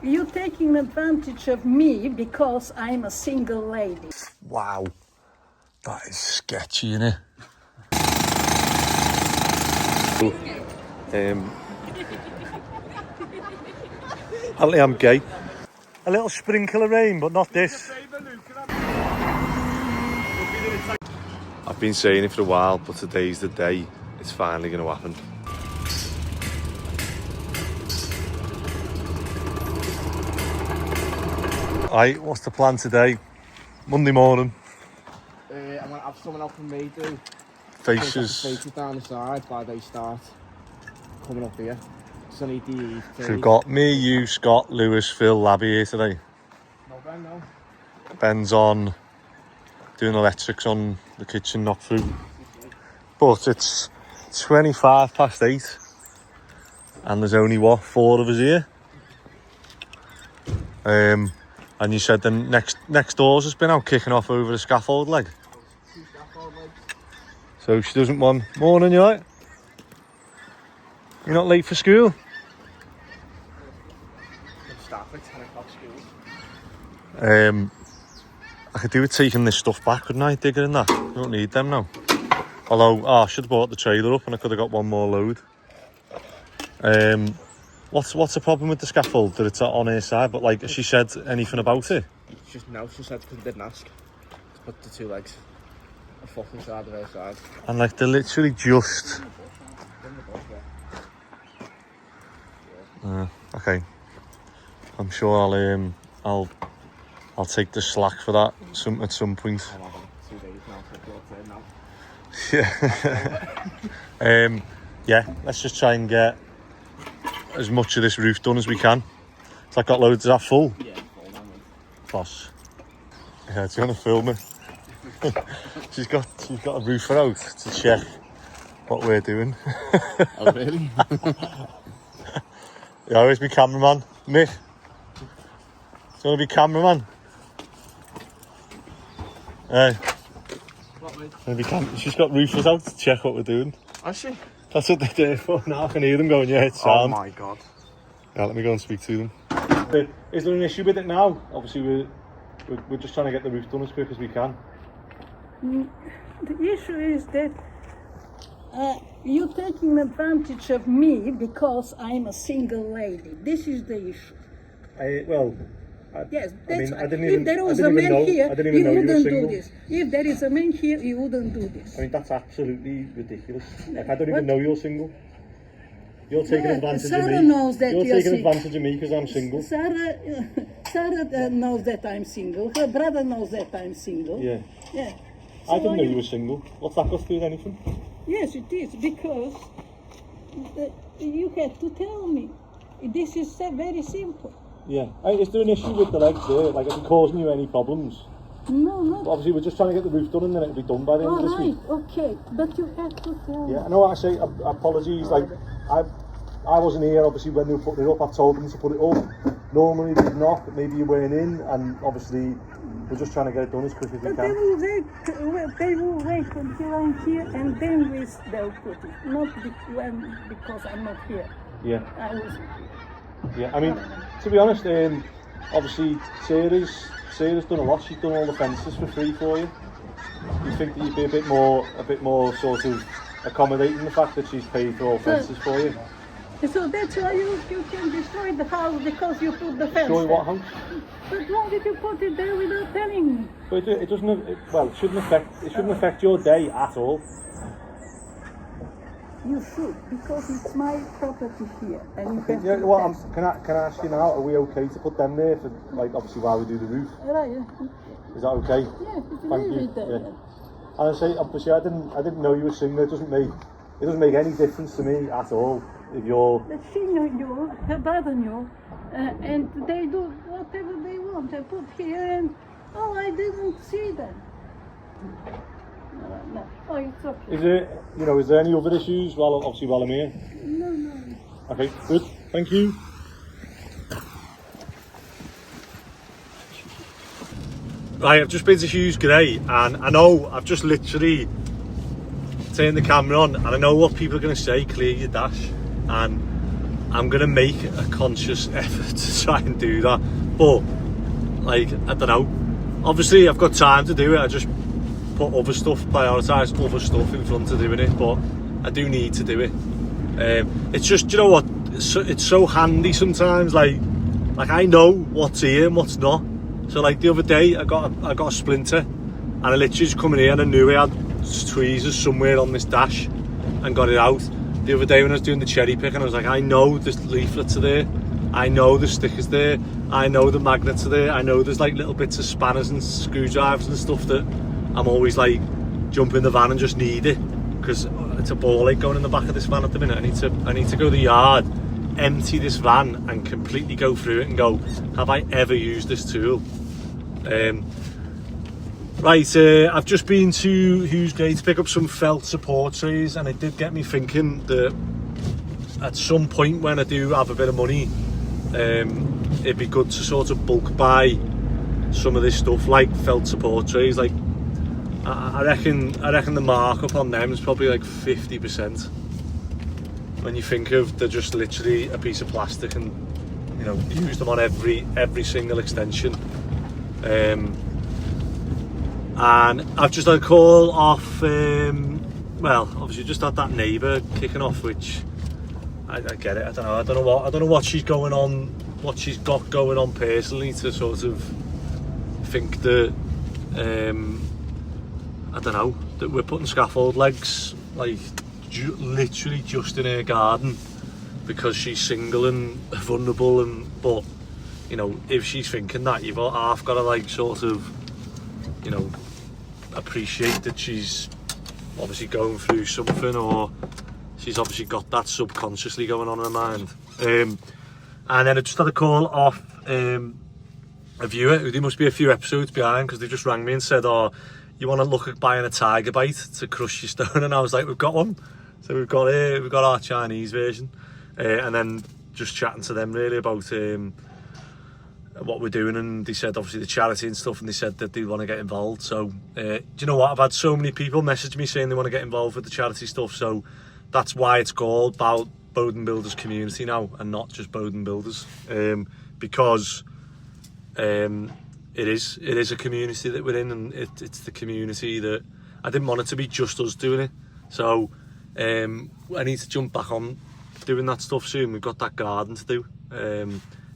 you're taking advantage of me because I'm a single lady. Wow, that is sketchy, innit? Apparently I'm gay. A little sprinkle of rain, but not this. I've been saying it for a while, but today's the day. It's finally going to happen. Right, what's the plan today? Monday morning. I'm going to have someone else from me do Faces. faces down the side while they start coming up here. Sunny D. So we've got me, you, Scott, Luis, Phil, Labby here today. No, Ben, no. Ben's on doing electrics on the kitchen knock through. But it's 8:25 and there's only, what, 4 of us here? And you said the next doors has been out kicking off over the scaffold leg. 2 scaffold legs. So she doesn't want... Morning, you right? You're not late for school? Start at 10 o'clock school. I could do with taking this stuff back, couldn't I? Digger and that. You don't need them now. Although, I should have brought the trailer up and I could have got one more load. What's the problem with the scaffold? That it's on her side, but like, has she said anything about it? It's just no, she said because I didn't ask. To put the 2 legs a foot inside of her side. And like, they're literally just... Okay. I'm sure I'll take the slack for that at some point. I'll have 2 days now, so now. Yeah, let's just try and get as much of this roof done as we can. It's like got loads, is that full? Yeah, full now. Boss. Yeah, it's gonna film it. she's got a roofer out to check what we're doing. Oh really? Yeah, where's my cameraman? Nick? It's gonna be cameraman. She's got roofers out to check what we're doing. Has she? That's what they're there for now. I can hear them going, yeah, it's Oh sound. my god. Yeah, let me go and speak to them. Is there an issue with it now? Obviously, we're just trying to get the roof done as quick as we can. The issue is that you're taking advantage of me because I'm a single lady. This is the issue. Yes, I mean, that's I didn't if even, there was I a didn't even man know, here, I didn't you even know you were wouldn't do single. this. If there is a man here, you wouldn't do this. I mean, that's absolutely ridiculous. Like, I don't even know you're single. You're taking advantage of Sarah me. knows that you're you're taking single. advantage of me because I'm single. Sarah knows that I'm single. Her brother knows that I'm single. Yeah. Yeah. I didn't know you were single. What's that got to do with anything? Yes, it is, because you had to tell me. This is very simple. Yeah. Hey, is there an issue with the legs there? Like, is it causing you any problems? No, not. Obviously, we're just trying to get the roof done and then it'll be done by the end of this week. Okay, but you have to tell me. Yeah, I know what I say. Apologies. Like, I wasn't here, obviously, when they were putting it up. I've told them to put it up. Normally, they'd not, but maybe you weren't in, and obviously, we're just trying to get it done as quick as we But can. they will wait until I'm here and then they'll put it. Not because I'm not here. Yeah. I was. Yeah, I mean, to be honest, obviously, Sarah's done a lot. She's done all the fences for free for you. You think that you'd be a bit more sort of accommodating the fact that she's paid for all fences for you? So that's why you can destroy the house because you put the fence. Destroy what house? But why did you put it there without telling me? But it doesn't. It shouldn't affect your day at all. You should, because it's my property here, and you have Yeah, to well, fence. can I ask you now? Are we okay to put them there for, like, obviously while we do the roof? Right. Is that okay? Yeah, you Thank leave you. it there. Yeah. And I say, obviously, I didn't know you were single. It doesn't make any difference to me at all if you're. But she knew, her brother knew, and they do whatever they want. They put here, and I didn't see them. No. Oh, it's okay. Is there any other issues while I'm here? No. Okay, good. Thank you. Right, I've just been to Hughes Gray, and I know I've just literally turned the camera on, and I know what people are going to say. Clear your dash, and I'm gonna make a conscious effort to try and do that. But like, I don't know. Obviously, I've got time to do it. I just put other stuff, prioritise other stuff in front of doing it. But I do need to do it. It's just, you know what? It's so handy sometimes. Like I know what's here and what's not. So like the other day, I got a splinter, and I literally just come in here and I knew I had tweezers somewhere on this dash, and got it out. The other day when I was doing the cherry pick, and I was like, I know the leaflets are there, I know the stickers there, I know the magnets are there, I know there's like little bits of spanners and screwdrivers and stuff that I'm always like jump in the van and just need it, because it's a ball ache going in the back of this van at the minute. I need to go to the yard, empty this van and completely go through it and go, have I ever used this tool? Right, I've just been to Hughes Gate to pick up some felt support trees, and it did get me thinking that at some point when I do have a bit of money, it'd be good to sort of bulk buy some of this stuff like felt support trees. Like I reckon the markup on them is probably like 50%. When you think of they're just literally a piece of plastic, and you know, use them on every single extension. And I've just had a call off, well, obviously just had that neighbour kicking off, which I get it. I don't know what she's going on, what she's got going on personally to sort of think that I don't know, that we're putting scaffold legs like literally just in her garden because she's single and vulnerable. And but you know, if she's thinking that, you've half got to like sort of, you know, appreciate that she's obviously going through something, or she's obviously got that subconsciously going on in her mind. And then I just had a call off a viewer. There must be a few episodes behind, because they just rang me and said, oh, you want to look at buying a tiger bite to crush your stone? And I was like, we've got one. So we've got our Chinese version, and then just chatting to them really about what we're doing. And they said obviously the charity and stuff, and they said that they want to get involved. So do you know what, I've had so many people message me saying they want to get involved with the charity stuff, so that's why it's called Bowden Builders Community now, and not just Bowden Builders, because it is a community that we're in, and it's the community that I didn't want it to be just us doing it. So I need to jump back on doing that stuff soon. We've got that garden to do.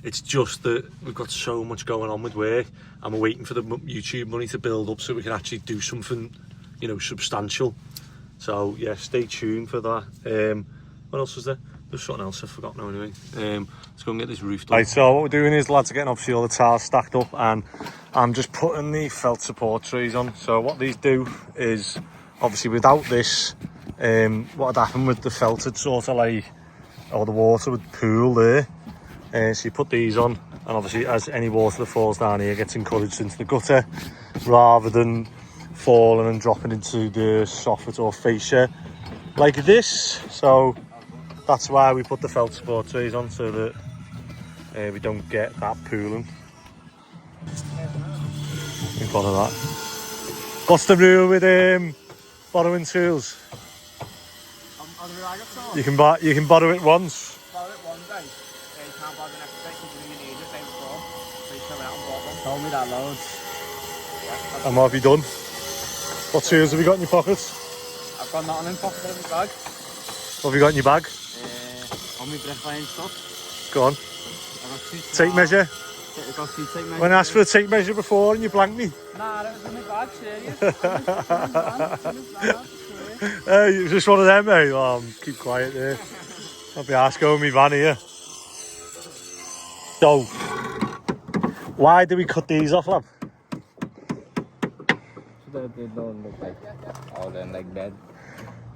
It's just that we've got so much going on with work, and we're waiting for the YouTube money to build up so we can actually do something, you know, substantial. So yeah, stay tuned for that. What else was there? There's something else I've forgotten now anyway. Let's go and get this roof done. Right, so what we're doing is, lads are getting obviously all the tiles stacked up, and I'm just putting the felt support trees on. So what these do is, obviously without this, what would happen with the felted sort of like, or the water would pool there. So you put these on, and obviously as any water that falls down here gets encouraged into the gutter, rather than falling and dropping into the soffit or fascia like this. So that's why we put the felt support trees on, so that we don't get that pooling. Think of that. What's the rule with borrowing tools? You can borrow it once. Borrow it one day. You can't borrow the next day because you need it the day before. So you come out and bought them. Told me that loads. Yeah, and what have you done? What tools have you got in your pockets? I've got nothing in pocket in my bag. What have you got in your bag? On my bricklaying stuff. Go on. I got two tape measure. I got two tape measures. When I asked for a tape measure before and you blanked me. Nah, that was in my bag, serious. Hey, it's just one of them, mate. Oh, keep quiet there. I'll be asking me van here. So, why do we cut these off, lad? So they don't look like all in like bed.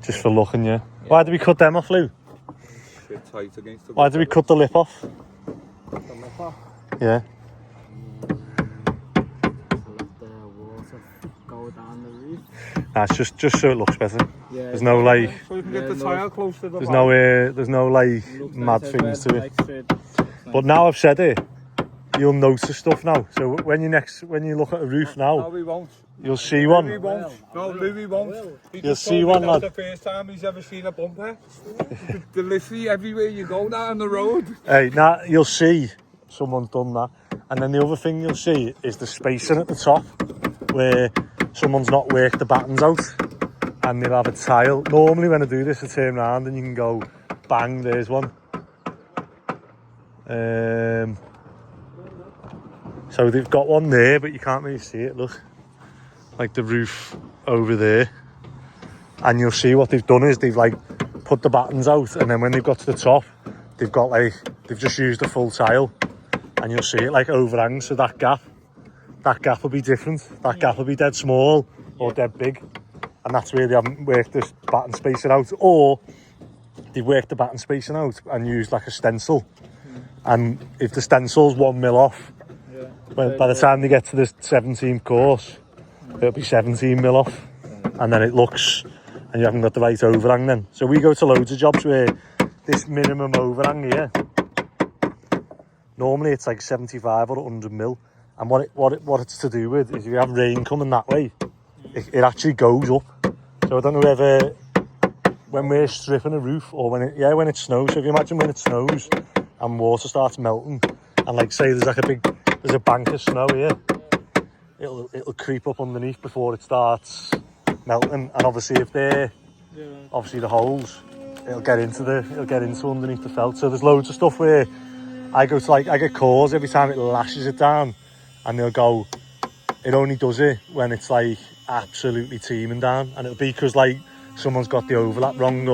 Just for looking, yeah. Why do we cut them off, Lou? Tight against the Why do we cut the lip off? The lip off? Yeah. To let the water go down the roof. Nah, it's just so it looks better. Yeah, there's no like. So you can get the tile close to the There's no like mad things to it. Like But now I've said it, you'll notice stuff now. So when you look at a roof now, No, we won't. you'll see one. Louis won't. No, Louis won't. He You'll just see told me one, that's lad. the first time he's ever seen a bumper. They're literally everywhere you go down the road. Hey, now you'll see someone's done that. And then the other thing you'll see is the spacing at the top where someone's not worked the battens out and they'll have a tile. Normally when I do this I turn around and you can go bang, there's one. So they've got one there but you can't really see it, look. Like the roof over there. And you'll see what they've done is they've like put the battens out and then when they've got to the top they've just used a full tile. And you'll see it like overhangs, so that gap will be different. That gap will be dead small or dead big. And that's where they haven't worked this batten spacing out. Or they've worked the batten spacing out and used like a stencil. And if the stencil's 1 mil off, by the time they get to the 17th course, it'll be 17 mil off. And then it looks, and you haven't got the right overhang then. So we go to loads of jobs where this minimum overhang here, normally it's like 75 or 100 mil. And what it's to do with is if you have rain coming that way, it actually goes up. So I don't know whether when we're stripping a roof or when it snows. So if you imagine when it snows and water starts melting, and like say there's a bank of snow here, it'll creep up underneath before it starts melting. And obviously if they're obviously the holes, it'll get into underneath the felt. So there's loads of stuff where I get calls every time it lashes it down, and they'll go, it only does it when it's like absolutely teeming down, and it'll be because like someone's got the overlap wrong,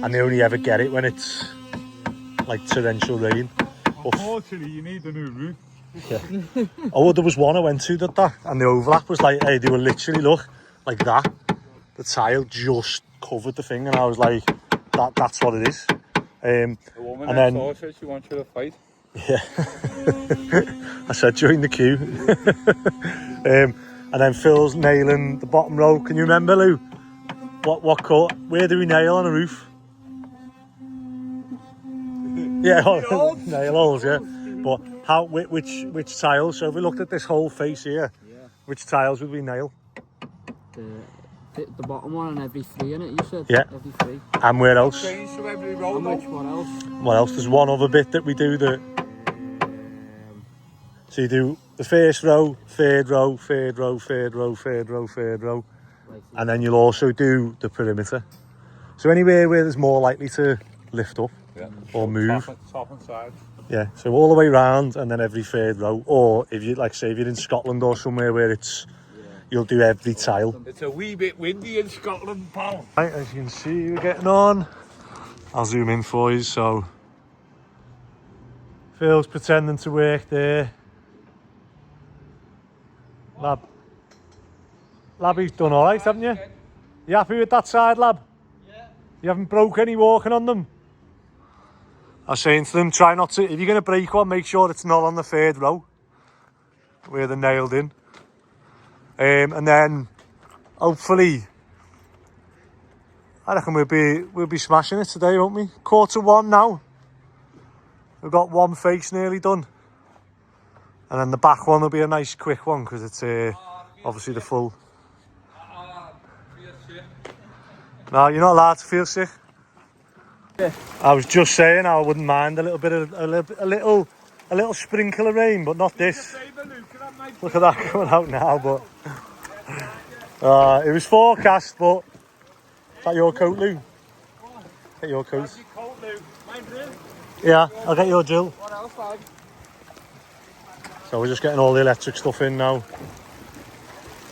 and they only ever get it when it's like torrential rain. Unfortunately, you need a new roof. Yeah. Oh, there was one I went to that, and the overlap was like, hey, they were literally look like that. The tile just covered the thing, and I was like, that's what it is. The woman and next then door said she wants you to fight. Yeah. I said join the queue. And then Phil's nailing the bottom row. Can you remember, Lou? What cut? Where do we nail on a roof? Yeah, nail holes, yeah. But which tiles? So if we looked at this whole face here, which tiles would we nail? The bottom one and every 3 in it, you said? Yeah. Every 3. And where else? Change to every row. What else? What else? There's one other bit that we do that. So you do the first row, third row, third row, third row, third row, third row. And then you'll also do the perimeter. So anywhere where there's more likely to lift up or move. Top and side. Yeah, so all the way round and then every third row. Or if you like, say if you're in Scotland or somewhere where it's, you'll do every tile. It's a wee bit windy in Scotland, pal. Right, as you can see, we're getting on. I'll zoom in for you. So Phil's pretending to work there. Labby's done all right, haven't you? You happy with that side, Lab? Yeah. You haven't broke any walking on them? I was saying to them, try not to, if you're going to break one, make sure it's not on the third row where they're nailed in. And then hopefully, I reckon we'll be smashing it today, won't we? 1:15 now. We've got one face nearly done. And then the back one will be a nice quick one because it's obviously the full. No, you're not allowed to feel sick. Yeah. I was just saying I wouldn't mind a little bit of a little sprinkle of rain, but not this. Look at that coming out now, but it was forecast. But is that your coat, Lou? Get your coat. Yeah, I'll get your drill. What else, lad? So we're just getting all the electric stuff in now,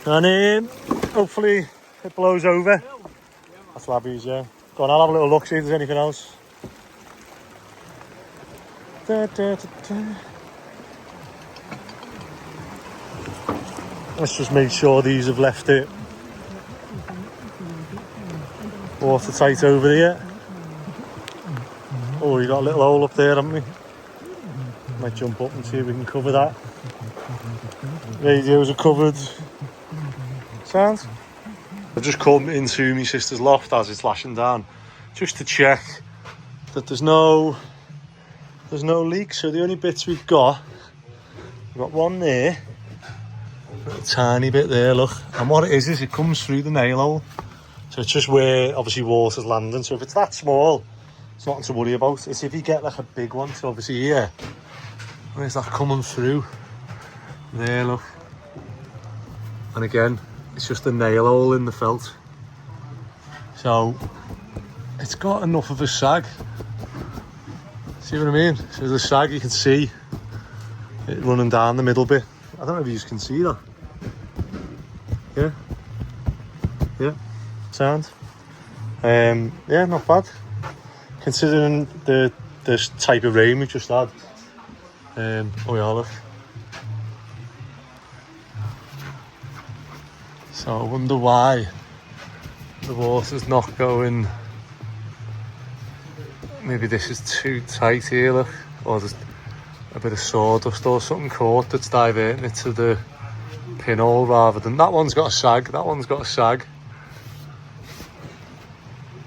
and hopefully it blows over. That's Labby's, yeah. Go on, I'll have a little look, see if there's anything else. Let's just make sure these have left it watertight over here. Oh, you got a little hole up there, haven't we? Might jump up and see if we can cover that. Radios are covered. Sounds? I've just come into my sister's loft as it's lashing down, just to check that there's no leaks. So the only bits we've got We've got one there. A tiny bit there, look. And what it is it comes through the nail hole. So it's just where, obviously, water's landing. So if it's that small, it's nothing to worry about. It's if you get like a big one, so obviously here, where's that coming through? There, look. And again, it's just a nail hole in the felt. So it's got enough of a sag. See what I mean? So the sag, you can see it running down the middle bit. I don't know if you can see that. Yeah. Yeah. Sound. Yeah, not bad. Considering the type of rain we just had. Oh yeah, look. So I wonder why the water's not going. Maybe this is too tight here, look. Or there's a bit of sawdust or something caught that's diverting it to the pinhole rather than... That one's got a sag, that one's got a sag.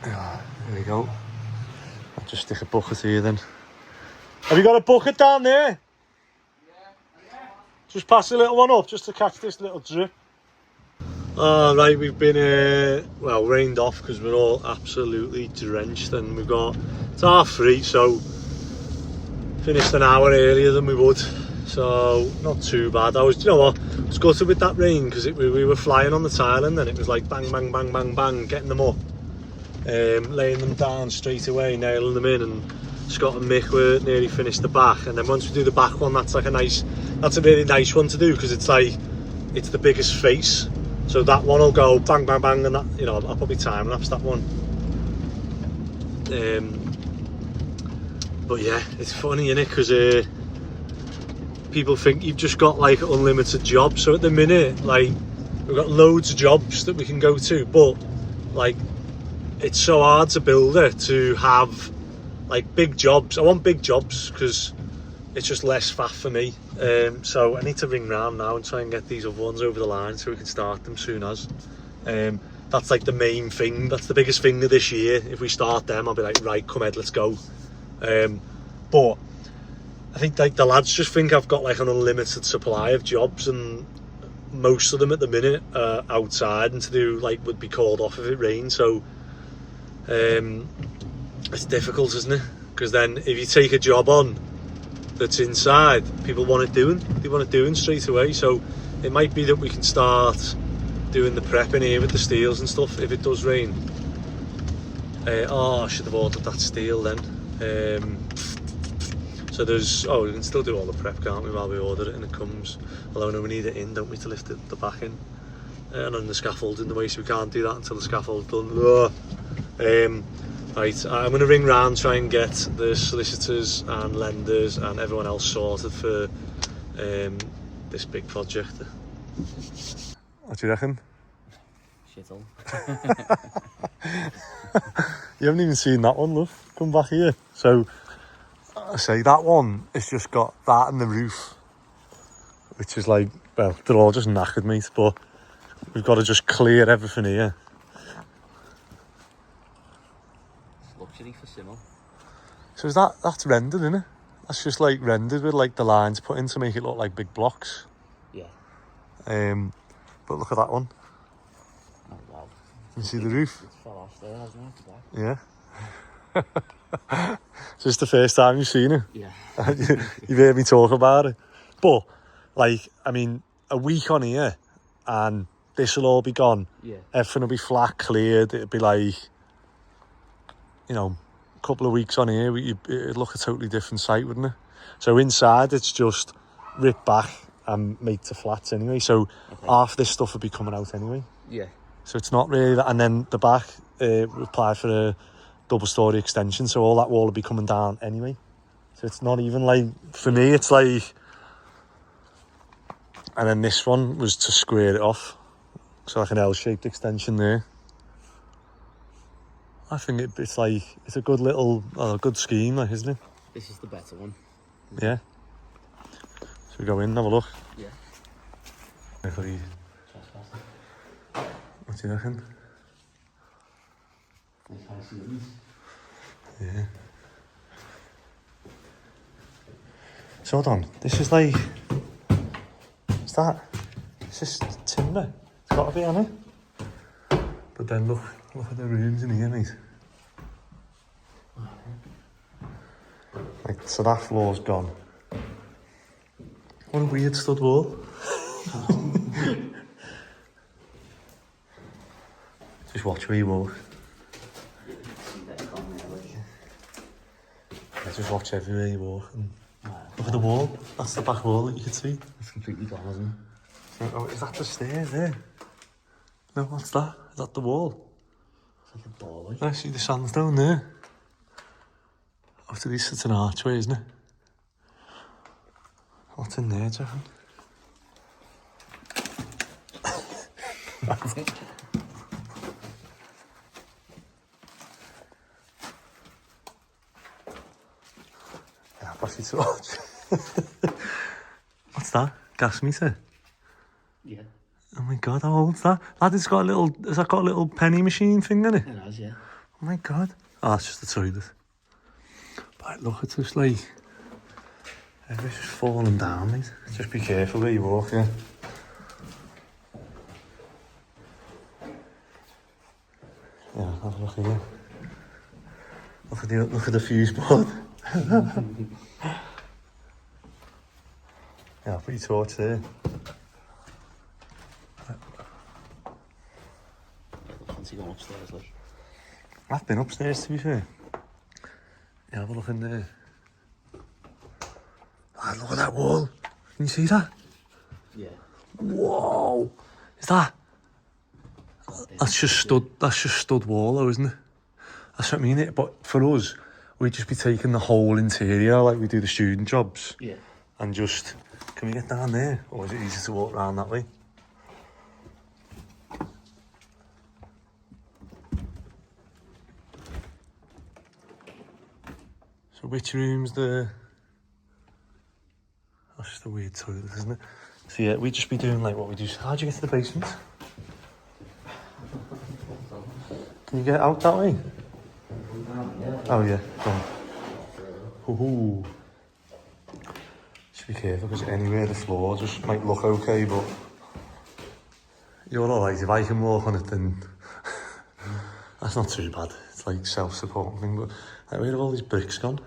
Yeah, there we go. I'll just stick a bucket here then. Have you got a bucket down there? Yeah. Just pass a little one up just to catch this little drip. Oh, right, we've been, well, rained off because we're all absolutely drenched, and we've got, it's 3:30, so finished an hour earlier than we would, so not too bad. I was, you know what, I was gutted with that rain because we were flying on the tiling and it was like bang, bang, bang, bang, bang, getting them up, laying them down straight away, nailing them in, and Scott and Mick were nearly finished the back, and then once we do the back one, that's like that's a really nice one to do because it's like, it's the biggest face. So that one will go bang, bang, bang, and that, you know, I'll probably time lapse that one. But yeah, it's funny, innit? Because people think you've just got like unlimited jobs. So at the minute, like, we've got loads of jobs that we can go to, but like, it's so hard to build it to have like big jobs. I want big jobs because it's just less faff for me. So I need to ring round now and try and get these other ones over the line so we can start them soon as. That's like the main thing, that's the biggest thing of this year. If we start them, I'll be like, right, come Ed, let's go. But I think like the lads just think I've got like an unlimited supply of jobs, and most of them at the minute are outside and to do like would be called off if it rains. So it's difficult, isn't it? Because then if you take a job on that's inside, people want it doing. They want it doing straight away. So it might be that we can start doing the prep in here with the steels and stuff if it does rain. Oh, I should have ordered that steel then. So there's, we can still do all the prep, can't we, while we order it and it comes. Although no, we need it in, don't we, to lift the back in. And then the scaffold's in the way, so we can't do that until the scaffold's done. Right, I'm going to ring round, try and get the solicitors and lenders and everyone else sorted for this big project. What do you reckon? Shittle. You haven't even seen that one, look. Come back here. So, I say that one, it's just got that and the roof, which is like, well, they're all just knackered, mate, but we've got to just clear everything here. Luxury for Simmel. So is that's rendered, isn't it? That's just like rendered with like the lines put in to make it look like big blocks. Yeah. But look at that one. Oh wow. You see the roof? It fell off there, hasn't it? Yeah. So it's the first time you've seen it? Yeah. You've heard me talk about it. But, like, I mean, a week on here and this will all be gone. Yeah. Everything will be flat, cleared. It'll be like, you know, a couple of weeks on here, it'd look a totally different site, wouldn't it? So inside, it's just ripped back and made to flats anyway. So half this stuff will be coming out anyway. Yeah. So it's not really that. And then the back, we applied for a double-storey extension, so all that wall will be coming down anyway. So it's not even like, for me, it's like... And then this one was to square it off. So like an L-shaped extension there. I think it's like, it's a good little, good scheme, like, isn't it? This is the better one. Yeah. So we go in and have a look. Yeah. What do you reckon? Yeah. So hold on, this is like, that? It's just timber. It's got to be on it. But then look at the rooms in here, mate. Right, so that floor's gone. What a weird stud wall. Just watch where you walk. Yeah, just watch everywhere you walk. And look at the wall. That's the back wall that you can see. It's completely gone, isn't it? Oh, is that the stairs there? No, what's that? Is that the wall? It's like a doorway. I see the sandstone there. After this, it's an archway, isn't it? What's in there, Jeff? Yeah, pass it to watch. What's that? Gas meter? Yeah. Oh my god, how old's that? Has that got a little penny machine thing in it? It has, yeah. Oh my god. Oh, that's just the toilet. But look, it's just like... Everything's just falling down, mate. Just be careful where you walk, yeah. Yeah, have a look here. Look at the fuse board. Yeah, I'll put your torch there. Fancy going upstairs, like. I've been upstairs, to be fair. Yeah, have a look in there. Ah, look at that wall. Can you see that? Yeah. Whoa! Is that? That's just stud wall though, isn't it? That's what I mean. But for us, we'd just be taking the whole interior like we do the student jobs. Yeah. And just, can we get down there? Or is it easy to walk around that way? So which room's the... That's just a weird toilet, isn't it? So yeah, we'd just be doing like what we do. How'd you get to the basement? Can you get out that way? Oh yeah, go on. Ooh. Just be careful because anywhere the floor just might look okay, but you're alright. If I can walk on it, then that's not too bad. It's like self-supporting thing, but like, where have all these bricks gone?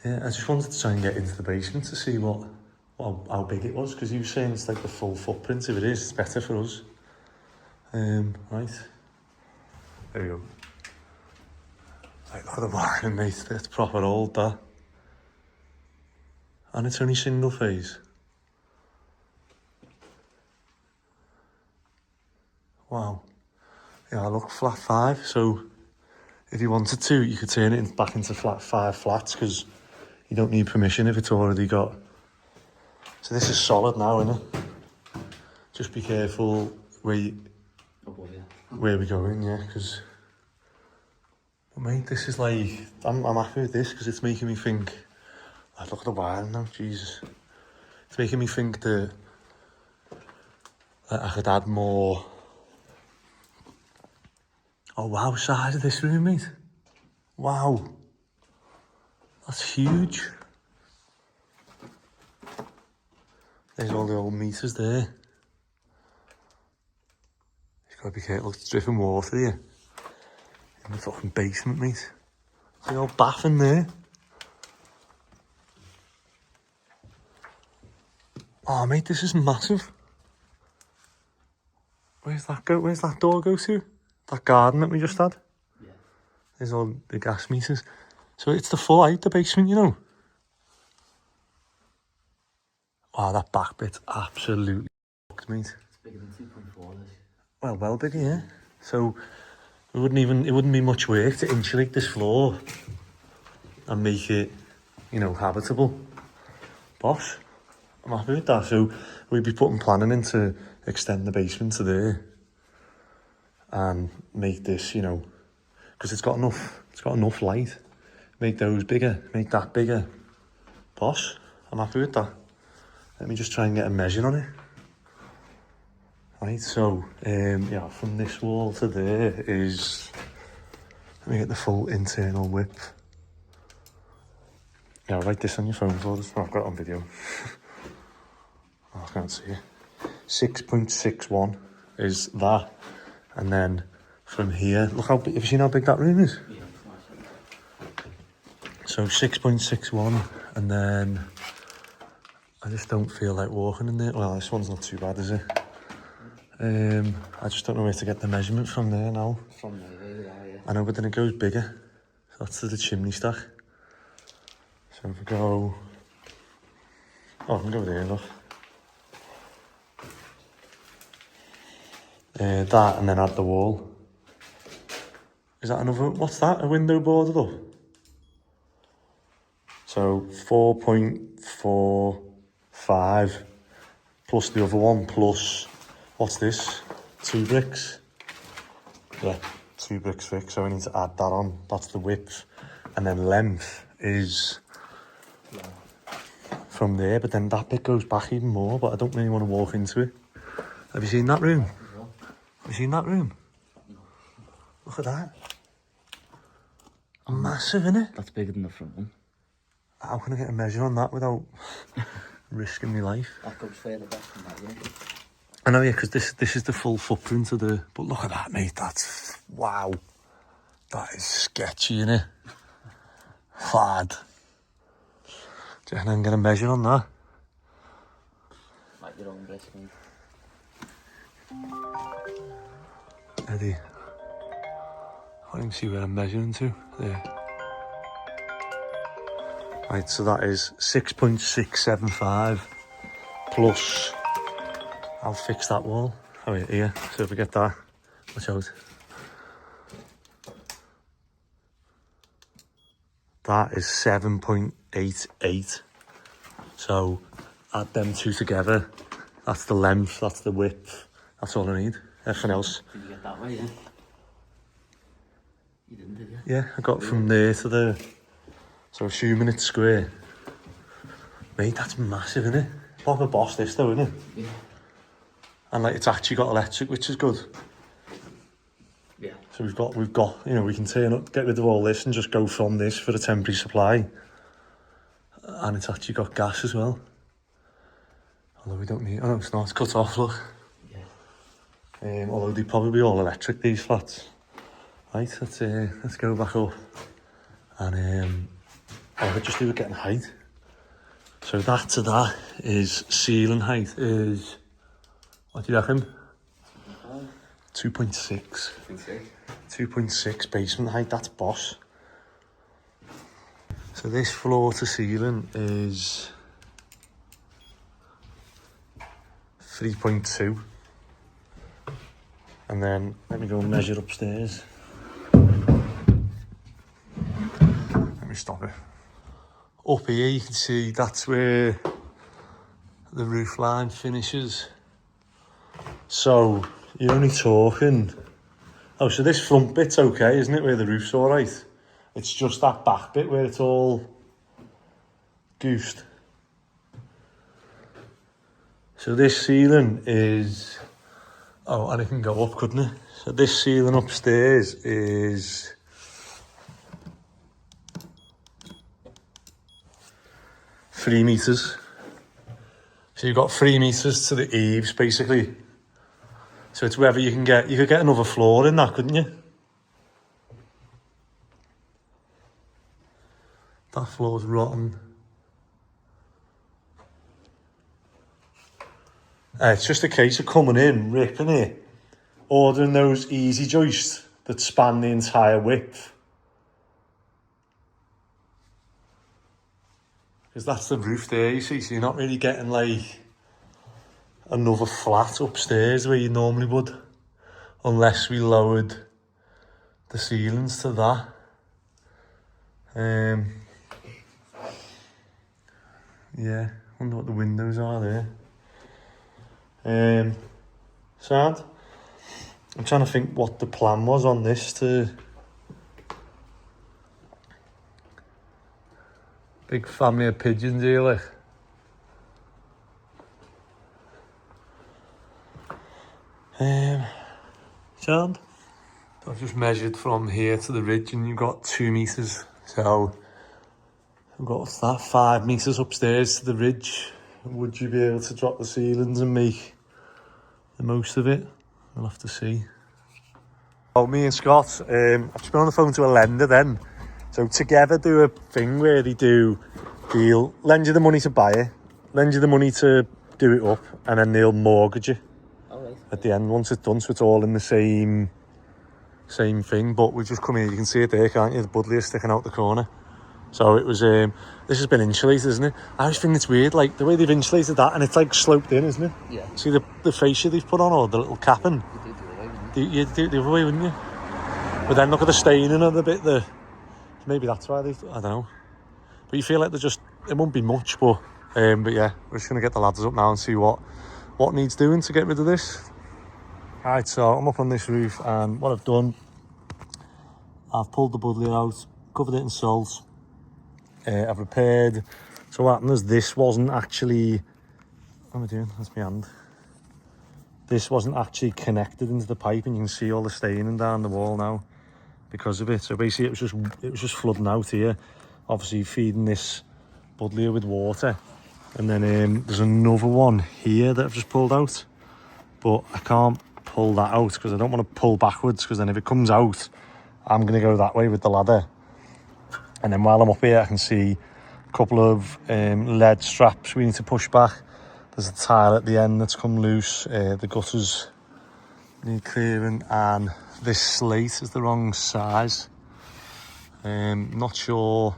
Yeah, I just wanted to try and get into the basement to see how big it was, because you were saying it's like the full footprint. If it is, it's better for us. Right. There we go. Like, look at the wiring, mate. It's proper old, that. And it's only single phase. Wow. Yeah, look, flat 5. So, if you wanted to, you could turn it back into flat 5 flats, because you don't need permission if it's already got... So this is solid now, isn't it? Just be careful where we're going, yeah, because... But mate, this is like... I'm happy with this, because it's making me think... Oh, look at the wiring now, Jesus. It's making me think that I could add more... Oh wow, size of this room, mate. Wow. That's huge. There's all the old meters there. You've got to be careful, it's dripping water here. In the fucking basement, mate. The old bath in there. Oh mate, this is massive. Where's that door go to? That garden that we just had? Yeah. There's all the gas meters. So it's the full height, the basement, you know? Wow, that back bit's absolutely fucked, mate. It's bigger than 2.4, this. Well bigger, yeah. So it wouldn't be much work to insulate this floor and make it, you know, habitable. Boss, I'm happy with that. So we'd be putting planning in to extend the basement to there and make this, you know, because it's got enough light. Make those bigger, make that bigger. Boss, I'm happy with that. Let me just try and get a measure on it. Right, so, yeah, from this wall to there is, let me get the full internal width. Yeah, write this on your phone for us. Oh, I've got it on video. Oh, I can't see it. 6.61 is that. And then from here, look how big, have you seen how big that room is? Yeah, So 6.61, and then I just don't feel like walking in there. Well, this one's not too bad, is it? I just don't know where to get the measurement from there now. from there, yeah. I know, but then it goes bigger. So that's to the chimney stack. So if we go... Oh, I can go there, look. That, and then add the wall. Is that another... What's that? A window boarded up? So 4.45 plus the other one plus... What's this? 2 bricks? Yeah, 2 bricks thick, so we need to add that on. That's the width. And then length is from there, but then that bit goes back even more, but I don't really want to walk into it. Have you seen that room? Have you seen that room? Look at that. Massive, innit? That's bigger than the front one. How can I get a measure on that without risking my life? That goes further back than that, yeah. I know, yeah, because this is the full footprint of the... But look at that, mate. That's... Wow. That is sketchy, innit? Hard. Do you reckon I can get a measure on that? Like your own risk, mate. Eddie. I can't even see where I'm measuring to. There. Right, so that is 6.675 plus... I'll fix that wall. Oh, yeah, here. So if we get that, watch out. That is 7.88. So add them two together. That's the length, that's the width. That's all I need. Everything else. Did you get that way, yeah? You didn't, did you? Yeah, I got from there to the... So assuming it's square. Mate, that's massive, isn't it? Proper boss this though, isn't it? Yeah. And like it's actually got electric, which is good. Yeah. So we've got, you know, we can turn up, get rid of all this and just go from this for a temporary supply. And it's actually got gas as well. Although we don't need, oh no, it's not, it's cut off, look. Yeah. Although they'd probably be all electric, these flats. Right, let's go back up. And I'll just do it getting height. So that to that is ceiling height is, what do you reckon? 2.6. 2.6 basement height, that's boss. So this floor to ceiling is 3.2. And then let me go and measure upstairs. Let me stop it. Up here you can see that's where the roof line finishes. So you're only talking... Oh, so this front bit's okay, isn't it, where the roof's all right? It's just that back bit where it's all goosed. So this ceiling is... Oh, and it can go up, couldn't it? So this ceiling upstairs is... 3 metres. So you've got 3 metres to the eaves, basically. So it's whether you can get... You could get another floor in that, couldn't you? That floor's rotten. It's just a case of coming in, ripping it, ordering those easy joists that span the entire width. Because that's the roof there, you see, so you're not really getting like another flat upstairs where you normally would, unless we lowered the ceilings to that. Yeah, wonder what the windows are there. Sad. I'm trying to think what the plan was on this to... Big family of pigeons here, like. Sound. I've just measured from here to the ridge and you've got 2 metres. So We've got that 5 metres upstairs to the ridge. Would you be able to drop the ceilings and make the most of it? We'll have to see. Oh, me and Scott, I've just been on the phone to a lender then. So together do a thing where they'll lend you the money to buy it, lend you the money to do it up, and then they'll mortgage you at the end once it's done. So it's all in the same thing. But we just come here, you can see it there, can't you? The buddleia sticking out the corner. So it was, this has been insulated, isn't it? I always think it's weird, like the way they've insulated that, and it's like sloped in, isn't it? Yeah. See the fascia they've put on, or the little capping? You'd do it the other way, wouldn't you? But then look at the staining on the bit there. Maybe that's why they've, I don't know. But you feel like it won't be much, but yeah, we're just going to get the ladders up now and see what needs doing to get rid of this. Alright, so I'm up on this roof, and what I've done, I've pulled the buddleia out, covered it in salt. I've repaired. So what happened is this wasn't actually, what am I doing? That's my hand. This wasn't actually connected into the pipe, and you can see all the staining down the wall now because of it. So basically it was just flooding out here, obviously feeding this buddleia with water. And then there's another one here that I've just pulled out, but I can't pull that out because I don't want to pull backwards, because then if it comes out, I'm going to go that way with the ladder. And then while I'm up here, I can see a couple of lead straps we need to push back. There's a tile at the end that's come loose. The gutters need clearing, and this slate is the wrong size. Not sure.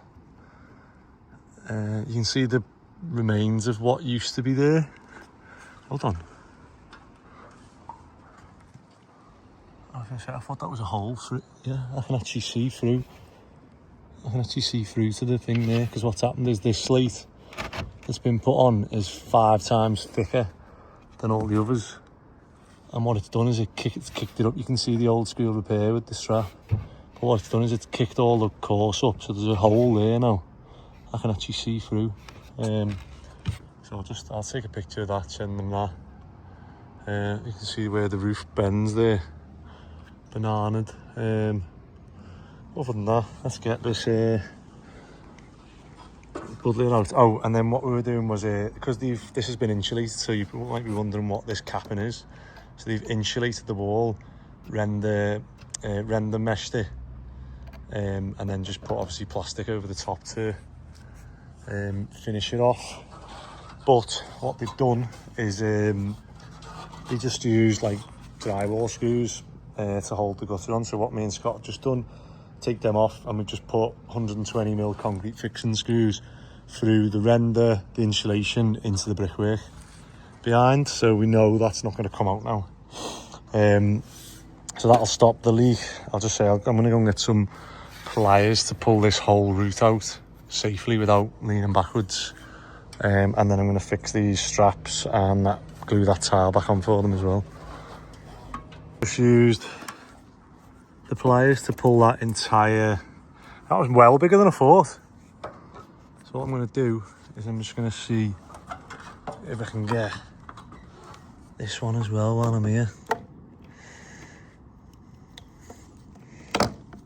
You can see the remains of what used to be there. Hold on. I was gonna say, I thought that was a hole through. Yeah, I can actually see through. I can actually see through to the thing there, because what's happened is this slate that's been put on is 5 times thicker than all the others. And what it's done is it's kicked it up. You can see the old school repair with the strap. But what it's done is it's kicked all the course up, so there's a hole there now. I can actually see through. So I'll take a picture of that, send them that. You can see where the roof bends there, bananaed. Other than that, let's get this buddleia out. Oh, and then what we were doing was, because this has been insulated, so you might be wondering what this capping is. So they've insulated the wall, render meshed it, and then just put obviously plastic over the top to finish it off. But what they've done is they just used like drywall screws to hold the gutter on. So what me and Scott have just done, take them off, and we've just put 120mm concrete fixing screws through the render, the insulation, into the brickwork behind, so we know that's not going to come out now. So that'll stop the leak. I'll just say I'm going to go and get some pliers to pull this whole route out safely without leaning backwards, and then I'm going to fix these straps and glue that tile back on for them as well. Just used the pliers to pull that entire, that was well bigger than I thought. So what I'm going to do is I'm just going to see if I can get this one as well while I'm here.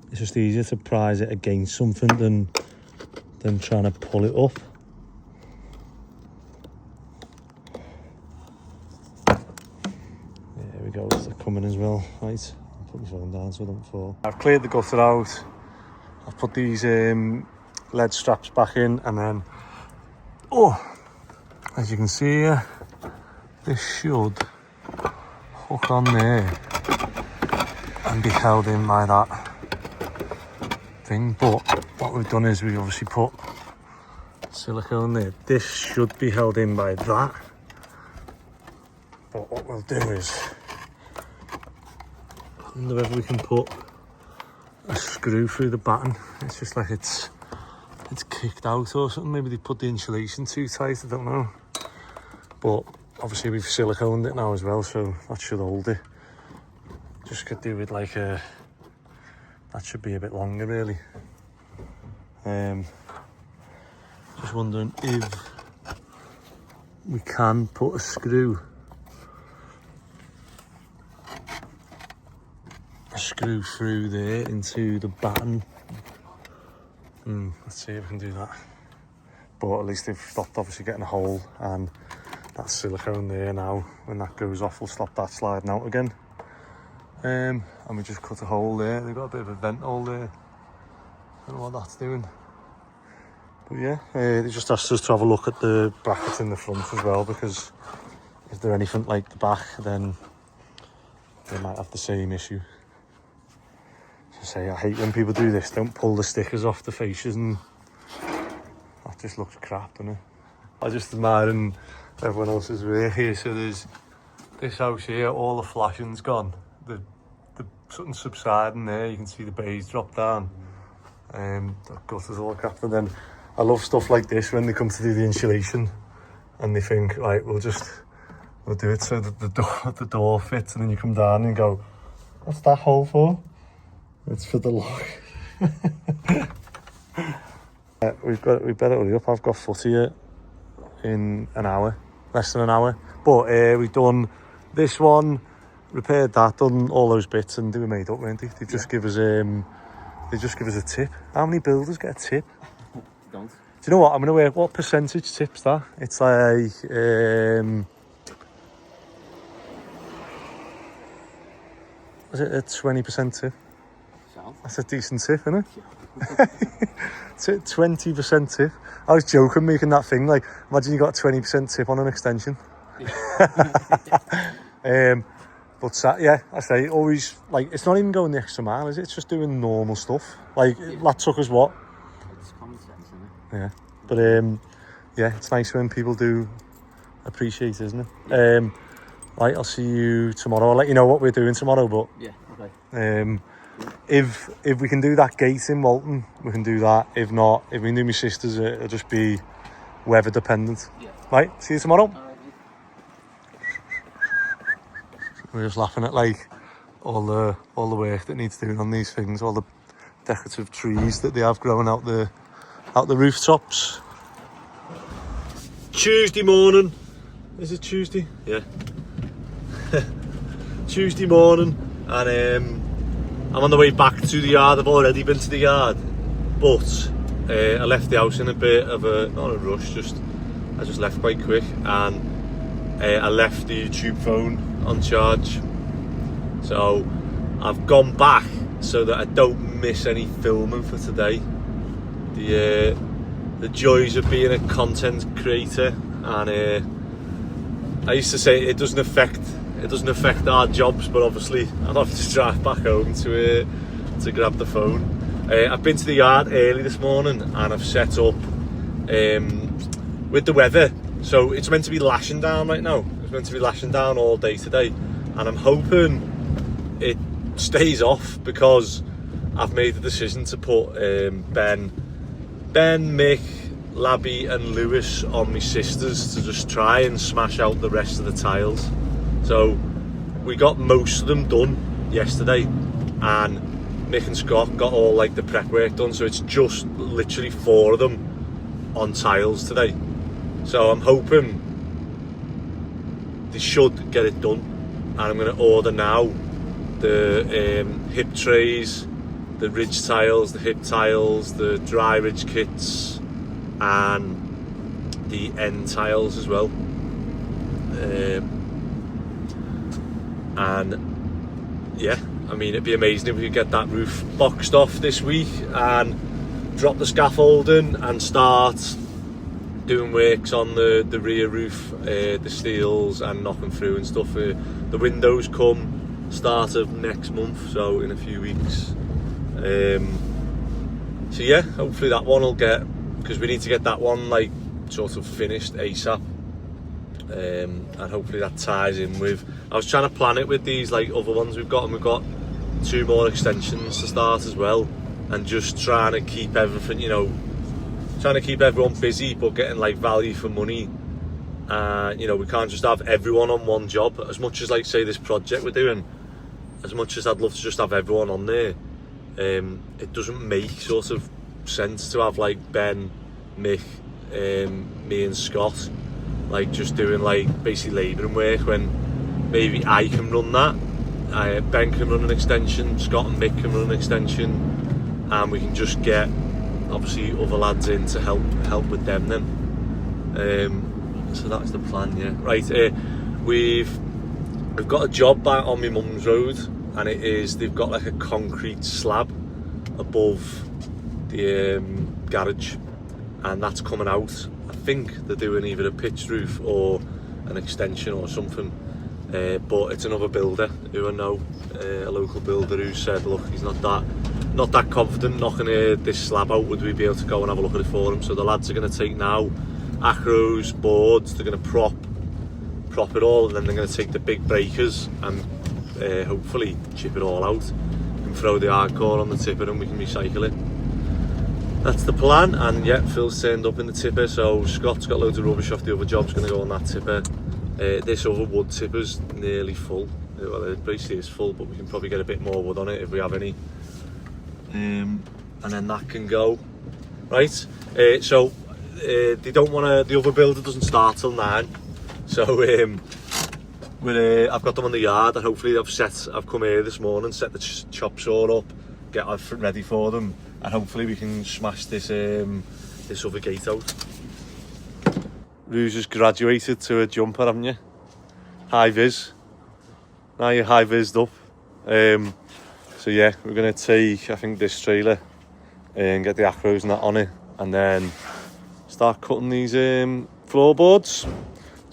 It's just easier to prise it against something than trying to pull it up. There we go, it's coming as well. Right, I'll put my phone down so I don't fall. I've cleared the gutter out. I've put these lead straps back in, and then, as you can see here, this should hook on there and be held in by that thing. But what we've done is we obviously put silicone there. This should be held in by that. But what we'll do is, I wonder whether we can put a screw through the batten. It's just like it's kicked out or something. Maybe they put the insulation too tight, I don't know. But obviously we've siliconed it now as well, so that should hold it. Just could do with like that should be a bit longer really. Just wondering if we can put a screw through there into the batten. Let's see if we can do that. but at least they've stopped obviously getting a hole, and that silicone there now, when that goes off, will stop that sliding out again. And we just cut a hole there. They've got a bit of a vent hole there. Don't know what that's doing. But yeah, they just asked us to have a look at the brackets in the front as well, because if they're anything like the back, then they might have the same issue. So say, I hate when people do this. Don't pull the stickers off the fascias, and that just looks crap, doesn't it? I just admiring everyone else's work here. So there's this house here, all the flashing's gone. The something subsiding there, you can see the bays drop down. The gutters all crap. And then I love stuff like this when they come to do the insulation and they think, right, we'll do it so that the door fits, and then you come down and go, what's that hole for? It's for the lock. We better hurry up. I've got foot here in an hour, less than an hour. But we've done this one, repaired that, done all those bits, and they were made up, weren't they? They just give us a tip. How many builders get a tip? Don't. Do you know what? I'm gonna work. What percentage tip's that? It's like is it a 20% tip? Sound. That's a decent tip, isn't it? It's a 20% tip. I was joking making that thing. Like, imagine you got a 20% tip on an extension. But yeah, I say always, like, it's not even going the extra mile, is it? It's just doing normal stuff. Like, that took us what? It's common sense, isn't it? Yeah, but yeah, it's nice when people do appreciate it, isn't it? Right, I'll see you tomorrow. I'll let you know what we're doing tomorrow, but Yeah, okay. if we can do that gate in Walton, we can do that. If not, if we can do my sister's, it'll just be weather dependent. Yeah. Right, see you tomorrow. All right. We're just laughing at like all the work that needs doing on these things, all the decorative trees that they have growing out the rooftops. Tuesday morning. Is it Tuesday? Yeah. Tuesday morning, and I'm on the way back to the yard. I've already been to the yard, but I left the house in a bit of not a rush, I just left quite quick, and I left the YouTube phone on charge, so I've gone back so that I don't miss any filming for today. The joys of being a content creator, and I used to say it doesn't affect our jobs, but obviously I'll have to drive back home to grab the phone. I've been to the yard early this morning, and I've set up with the weather, so it's meant to be lashing down right now. It's meant to be lashing down all day today, and I'm hoping it stays off, because I've made the decision to put Ben, Mick, Labby and Luis on my sisters to just try and smash out the rest of the tiles. So we got most of them done yesterday, and Mick and Scott got all like the prep work done, so it's just literally 4 of them on tiles today. So I'm hoping they should get it done, and I'm going to order now the hip trays, the ridge tiles, the hip tiles, the dry ridge kits, and the end tiles as well. And yeah, I mean, it'd be amazing if we could get that roof boxed off this week and drop the scaffolding and start doing works on the rear roof, the steels, and knocking through and stuff. The windows come start of next month, so in a few weeks. So yeah, hopefully that one will get, because we need to get that one like sort of finished ASAP, and hopefully that ties in with, I was trying to plan it with these like other ones we've got, and we've got 2 more extensions to start as well, and just trying to keep everything, you know, trying to keep everyone busy but getting like value for money. You know, we can't just have everyone on one job. As much as, like, say this project we're doing, as much as I'd love to just have everyone on there, it doesn't make sort of sense to have like Ben, Mick, me and Scott like just doing like basically labouring work, when maybe I can run that, Ben can run an extension, Scott and Mick can run an extension, and we can just get obviously other lads in to help with them then. So that's the plan, yeah. Right, we've got a job back on my mum's road, and they've got like a concrete slab above the garage, and that's coming out. I think they're doing either a pitch roof or an extension or something, but it's another builder who I know, a local builder, who said look, he's not that confident knocking this slab out, would we be able to go and have a look at it for him. So the lads are going to take now acros, boards, they're going to prop it all, and then they're going to take the big breakers and hopefully chip it all out and throw the hardcore on the tipper, and we can recycle it. That's the plan. And yeah, Phil's turned up in the tipper, so Scott's got loads of rubbish off the other job's going to go on that tipper. This other wood tipper's nearly full. Well, it basically is full, but we can probably get a bit more wood on it if we have any. And then that can go. Right, so they don't want to, the other builder doesn't start till 9. So I've got them on the yard, and hopefully I've come here this morning, set the chop saw up, get everything ready for them, and hopefully we can smash this other gate out. Ruse has graduated to a jumper, haven't you? High vis. Now you're high vised up. So yeah, we're going to take, I think, this trailer and get the acros and that on it, and then start cutting these floorboards. Do you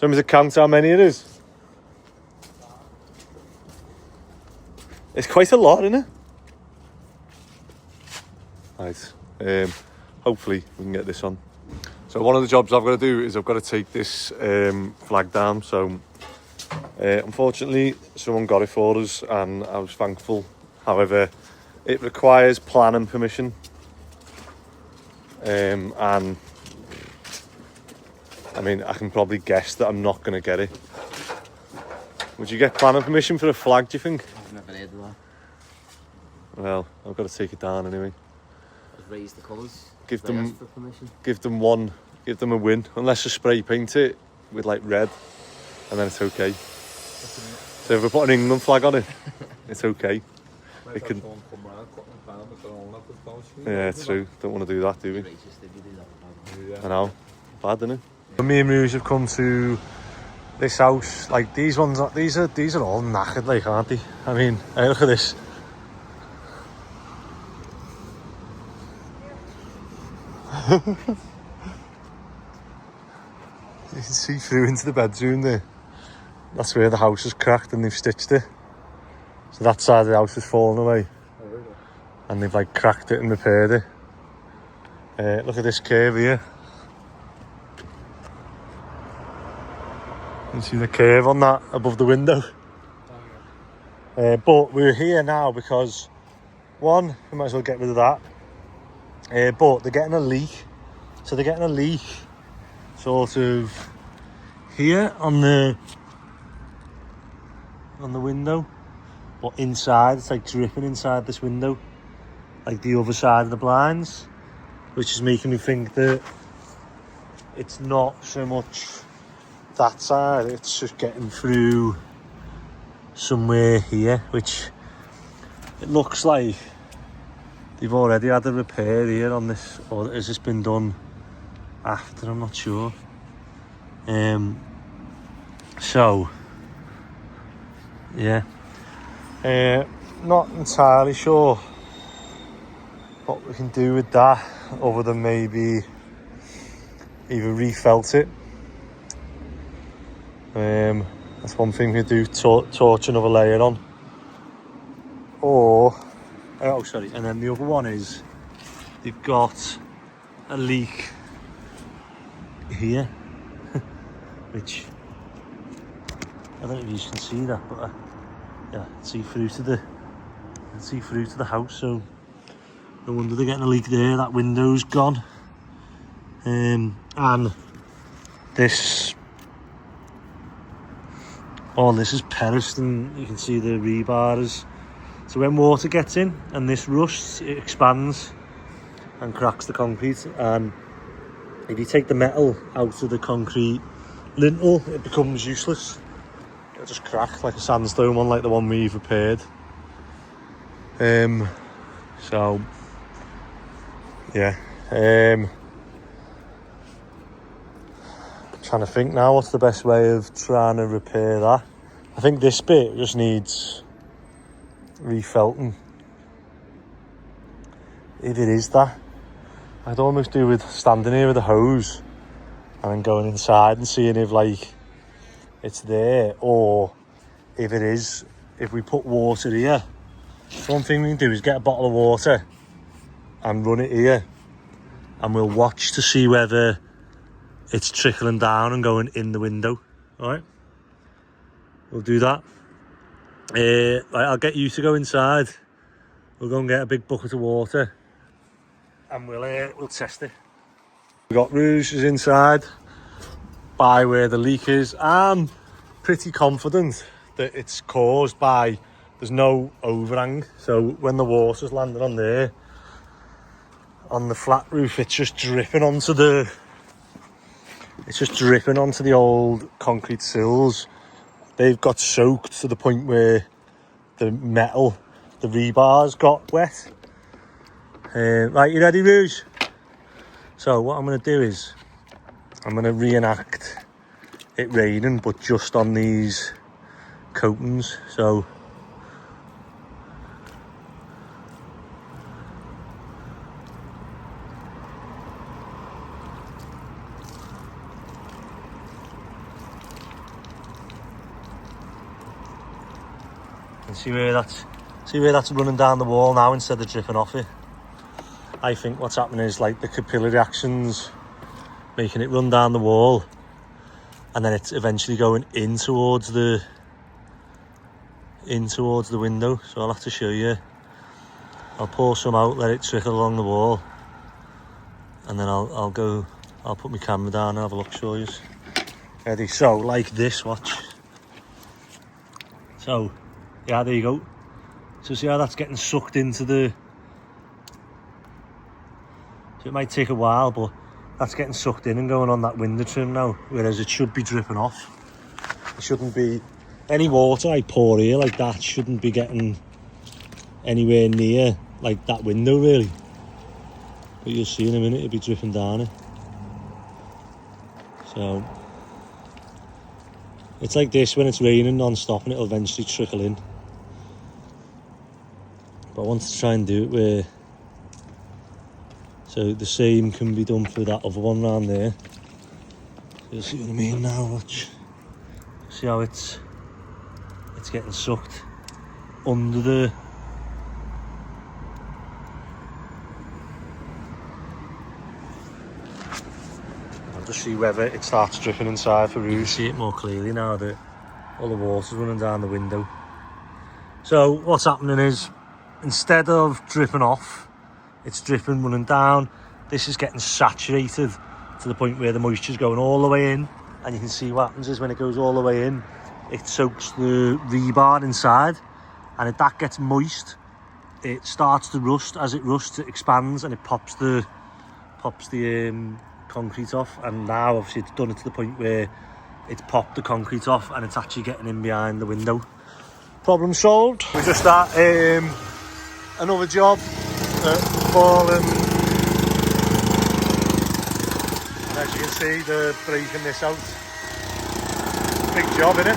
want me to count how many it is? It's quite a lot, isn't it? Right. Hopefully we can get this on. So one of the jobs I've got to do is I've got to take this flag down. So unfortunately someone got it for us, and I was thankful. However, it requires planning permission, and I mean, I can probably guess that I'm not going to get it. Would you get planning permission for a flag, do you think? I've never heard of that. Well, I've got to take it down anyway. I've raised the colours. Give They them asked for permission. give them a win, unless you spray paint it with like red, and then it's okay. So if we put an England flag on it, it's okay. It can. Yeah, it's true. Don't want to do that, do we? Racist if you do that. I know. Bad, isn't it? Me and Ruse have come to this house. Like these ones, these are all knackered, like, aren't they? I mean, hey, look at this. You can see through into the bedroom there. That's where the house is cracked, and they've stitched it. So that side of the house has fallen away, and they've like cracked it and repaired it. Look at this curve here. You can see the curve on that above the window. But we're here now because, one, we might as well get rid of that. But they're getting a leak. So they're getting a leak sort of here on the window. But inside, it's like dripping inside this window, like the other side of the blinds, which is making me think that it's not so much that side, it's just getting through somewhere here, which it looks like they've already had a repair here on this, or has this been done after? I'm not sure. So yeah, not entirely sure what we can do with that, other than maybe either refelt it. That's one thing we do, torch another layer on, or oh sorry, and then the other one is they've got a leak here which I don't know if you can see that, but yeah, see through to the house, so no wonder they're getting a leak there. That window's gone, and this is perist, and you can see the rebars. So when water gets in and this rusts, it expands and cracks the concrete, and if you take the metal out of the concrete lintel, it becomes useless. It'll just crack like a sandstone one, like the one we've repaired. So yeah, Trying to think now what's the best way of trying to repair that. I think this bit just needs refelting. If it is that, I'd almost do with standing here with a hose and then going inside and seeing if like it's there, or if it is, if we put water here. So one thing we can do is get a bottle of water and run it here, and we'll watch to see whether it's trickling down and going in the window. All right, we'll do that. Right, I'll get you to go inside. We'll go and get a big bucket of water, and we'll test it. We got Rouge is inside by where the leak is. I'm pretty confident that it's caused by, there's no overhang, so when the water's landing on there, on the flat roof, it's just dripping onto the old concrete sills. They've got soaked to the point where the metal, the rebars got wet. Right, you ready, Rouge? So what I'm going to do is I'm going to reenact it raining, but just on these coatings. So and see where that's running down the wall now instead of dripping off it. I think what's happening is like the capillary actions making it run down the wall, and then it's eventually going in towards the window. So I'll have to show you. I'll pour some out, let it trickle along the wall, and then I'll put my camera down and have a look, show you. Ready? So like this, watch. So yeah, there you go. So see how that's getting sucked into the, so it might take a while, but that's getting sucked in and going on that window trim now, whereas it should be dripping off. It shouldn't be, any water I pour here like that shouldn't be getting anywhere near like that window really. But you'll see in a minute it'll be dripping down it. So it's like this when it's raining non-stop, and it'll eventually trickle in. But I want to try and do it where, so the same can be done for that other one round there. You'll see what I mean now, watch. See how it's getting sucked under the, I'll just see whether it starts dripping inside for you. See it more clearly now that all the water's running down the window. So what's happening is, instead of dripping off, it's dripping, running down. This is getting saturated to the point where the moisture's going all the way in, and you can see what happens is when it goes all the way in, it soaks the rebar inside, and if that gets moist, it starts to rust. As it rusts, it expands and it pops the concrete off. And now obviously it's done it to the point where it's popped the concrete off and it's actually getting in behind the window. Problem solved. We just start another job at Fallen. And as you can see, they're breaking this out. Big job, innit?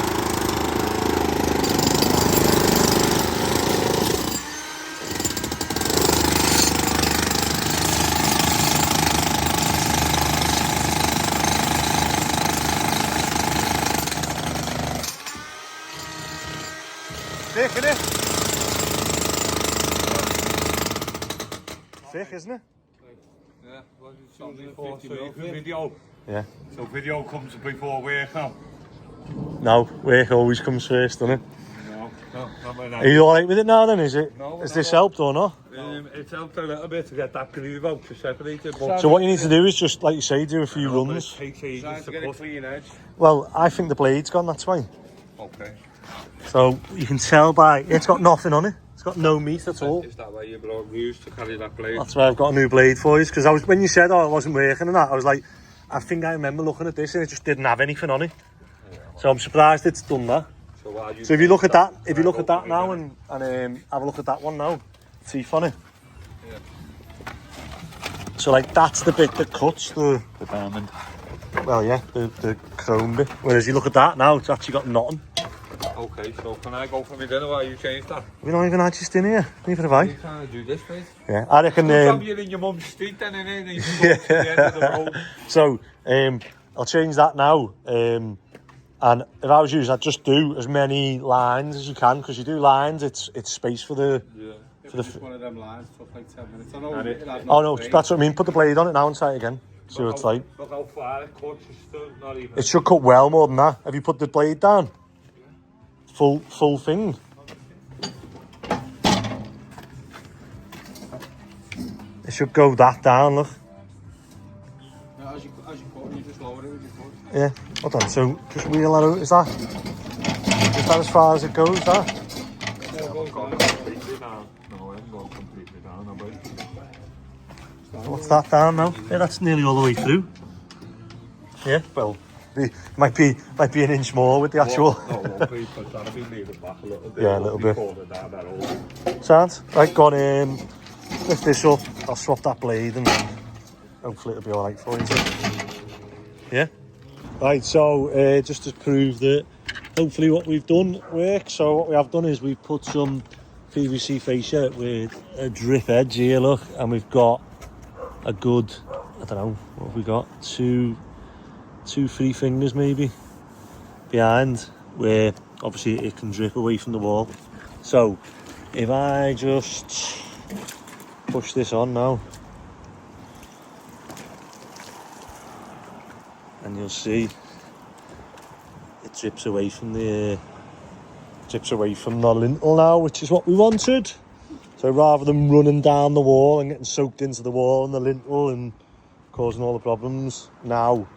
Thick, innit? Thick, isn't it? Yeah, well, it's only before, so you can video. Yeah. So video comes before work now. No, work always comes first, doesn't it? No, not by now. Are you alright with it now then, is it? No, Has this helped or not? It's helped a little bit to get that groove out to separate it. So what you need to do is just, like you say, do a few runs. It takes ages to get a clean edge. Well, I think the blade's gone, that's fine. Okay. So you can tell by, it's got nothing on it. It's got no meat at all. Is that why you brought Rouge to carry that blade? That's why I've got a new blade for you, because when you said, oh, it wasn't working and that, I was like, I think I remember looking at this and it just didn't have anything on it. So I'm surprised it's done that. So if you look at that, now and have a look at that one now, teeth on it. Yeah. So like that's the bit that cuts the diamond. Well, yeah, the chrome bit. Whereas you look at that now, it's actually got nothing. Okay, so can I go for me dinner while you change that? We don't even have just in here. Neither have I. You trying to do this, please? Yeah, I reckon. You're in your mum's street then, innit? And you can go to the end of the road. So, I'll change that now. And if I was you, I'd just do as many lines as you can, because you do lines, it's space for the. Yeah. For the One of them lines took like 10 minutes. Oh no, that's what I mean. Put the blade on it now and try it again. See what it's like. Look how far it cuts. It's still not even. It should cut well more than that. Have you put the blade down? Full thing. It should go that down, look. Yeah, as you cut, you just lower it with your foot. Yeah, hold on, so just wheel that out, is that as far as it goes, that? Yeah, it goes down completely now. No, it hasn't gone completely down, What's that down now? Yeah, that's nearly all the way through. Yeah, well, it might be an inch more with the actual... No, it won't be, because that'll be leaving back a little bit. Yeah, a little bit. Down that hole. Sounds? Right, go on, lift this up, I'll swap that blade and hopefully it'll be alright for you. Yeah? Right, so just to prove that hopefully what we've done works, so what we have done is we've put some PVC fascia with a drip edge here, look, and we've got a good, I don't know, what have we got? Two, 3 fingers maybe behind, where obviously it can drip away from the wall. So if I just push this on now, and you'll see it drips away from the lintel now, which is what we wanted. So rather than running down the wall and getting soaked into the wall and the lintel and causing all the problems, now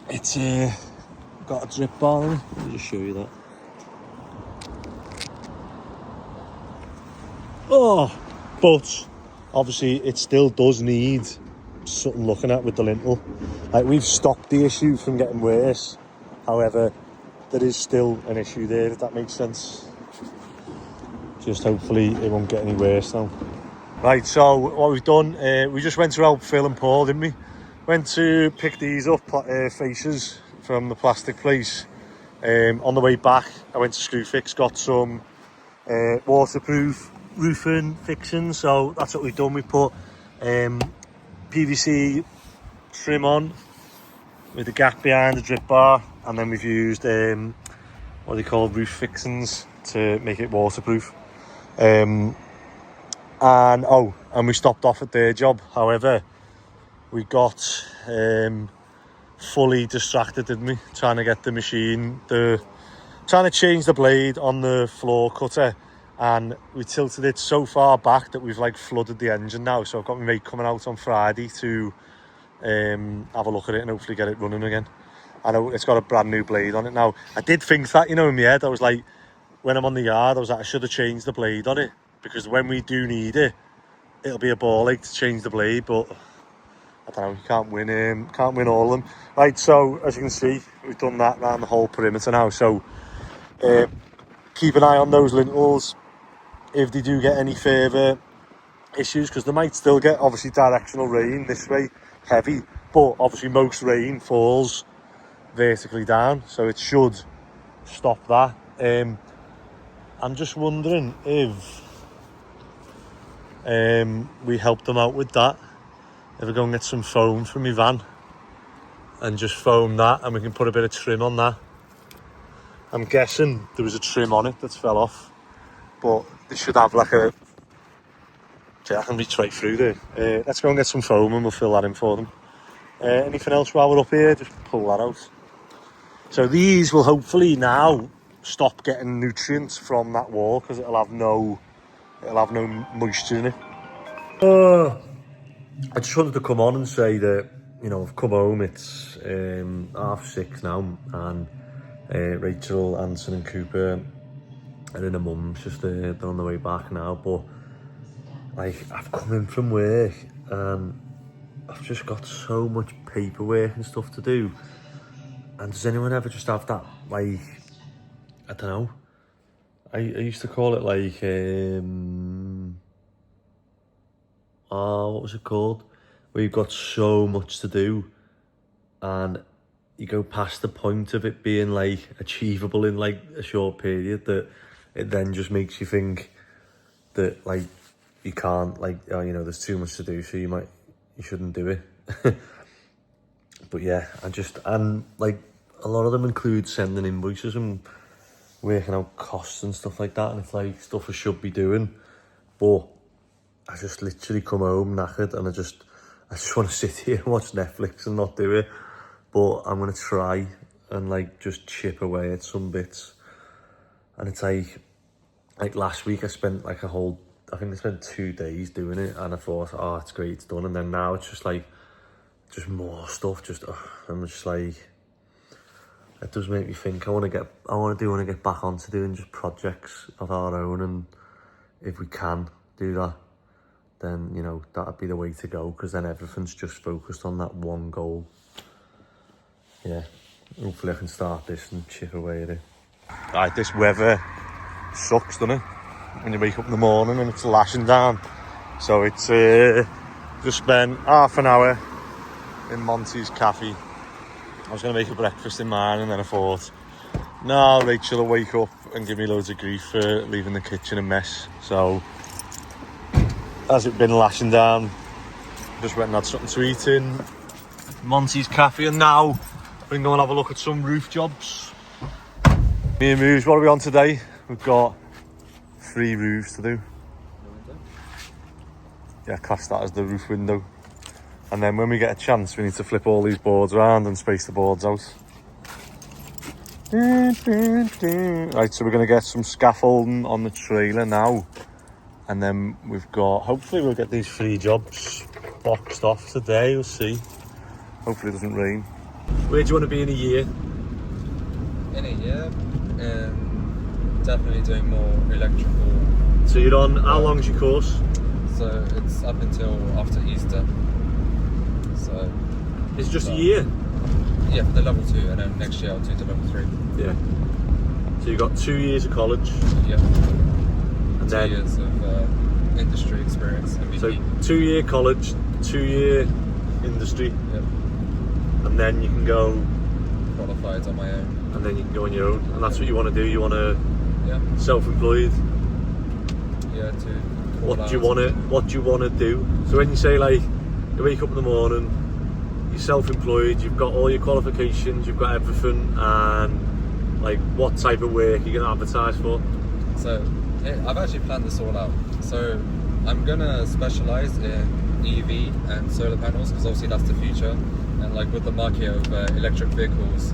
it's got a drip bar on it. Let me just show you that. Oh, but obviously it still does need something looking at with the lintel. Like, we've stopped the issue from getting worse. However, there is still an issue there, if that makes sense. Just hopefully it won't get any worse now. Right, so what we've done, we just went to help Phil and Paul, didn't we? Went to pick these up, faces from the plastic place. On the way back, I went to Screwfix, got some waterproof roofing fixings. So that's what we've done. We put PVC trim on with a gap behind the drip bar, and then we've used what are they called, roof fixings, to make it waterproof. And we stopped off at their job. However, we got fully distracted, didn't we, trying to get the machine, trying to change the blade on the floor cutter, and we tilted it so far back that we've like flooded the engine now. So I've got my mate coming out on Friday to have a look at it and hopefully get it running again. I know it's got a brand new blade on it now. I did think that, you know, in my head I was like, when I'm on the yard, I was like, I should have changed the blade on it, because when we do need it, it'll be a ball ache to change the blade. But I don't know, you can't win all of them. Right, so as you can see, we've done that around the whole perimeter now. So keep an eye on those lintels if they do get any further issues, because they might still get obviously directional rain this way, heavy, but obviously most rain falls vertically down, so it should stop that. I'm just wondering if we help them out with that. If we go and get some foam from my van and just foam that, and we can put a bit of trim on that. I'm guessing there was a trim on it that's fell off, but they should have like a... Yeah, I can reach right through there. Let's go and get some foam and we'll fill that in for them. Anything else while we're up here? Just pull that out. So these will hopefully now stop getting nutrients from that wall, because it'll have no moisture in it. I just wanted to come on and say that, you know, I've come home, it's 6:30 now, and Rachel, Anson and Cooper are in a mum's, just they're on the way back now. But like, I've come in from work and I've just got so much paperwork and stuff to do. And does anyone ever just have that, like, I don't know, I used to call it like what was it called? Where you've got so much to do and you go past the point of it being like achievable in like a short period, that it then just makes you think that like you can't, like, oh, you know, there's too much to do, so you shouldn't do it. But yeah, and like a lot of them include sending invoices and working out costs and stuff like that, and it's like stuff I should be doing, but I just literally come home knackered and I just want to sit here and watch Netflix and not do it. But I'm gonna try and like just chip away at some bits. And it's like last week I spent like I think I spent 2 days doing it, and I thought, oh, it's great, it's done. And then now it's just like, just more stuff. I'm just like, it does make me think. I want to get back onto doing just projects of our own, and if we can do that, then, you know, that'd be the way to go, because then everything's just focused on that one goal. Yeah, hopefully I can start this and chip away at it. Right, this weather sucks, doesn't it? When you wake up in the morning and it's lashing down. So it's just spent half an hour in Monty's cafe. I was going to make a breakfast in mine, and then I thought, no, Rachel will wake up and give me loads of grief for leaving the kitchen a mess. So as it's been lashing down, just went and had something to eat in Monty's cafe, and now we're going to go and have a look at some roof jobs. Me and Moose, what are we on today? We've got 3 roofs to do. Yeah, class that as the roof window. And then when we get a chance, we need to flip all these boards around and space the boards out. Right, so we're going to get some scaffolding on the trailer now. And then we've got, hopefully we'll get these 3 jobs boxed off today, we'll see. Hopefully it doesn't rain. Where do you want to be in a year? In a year, definitely doing more electrical. So you're on, how long's your course? So it's up until after Easter. So it's just a year? Yeah, for the level 2, and then next year I'll do the level 3. Yeah. So you've got 2 years of college? Yeah. And 2 years of industry experience. MVP. So 2 year college, 2 year industry. Yep. And then you can go qualified on my own. And then you can go on your own. And that's what you want to do. You want to self-employed. Yeah, what do you want to do? So when you say, like, you wake up in the morning, you're self-employed, you've got all your qualifications, you've got everything, and like, what type of work are you going to advertise for? So I've actually planned this all out. So I'm going to specialise in EV and solar panels, because obviously that's the future. And like with the market of electric vehicles,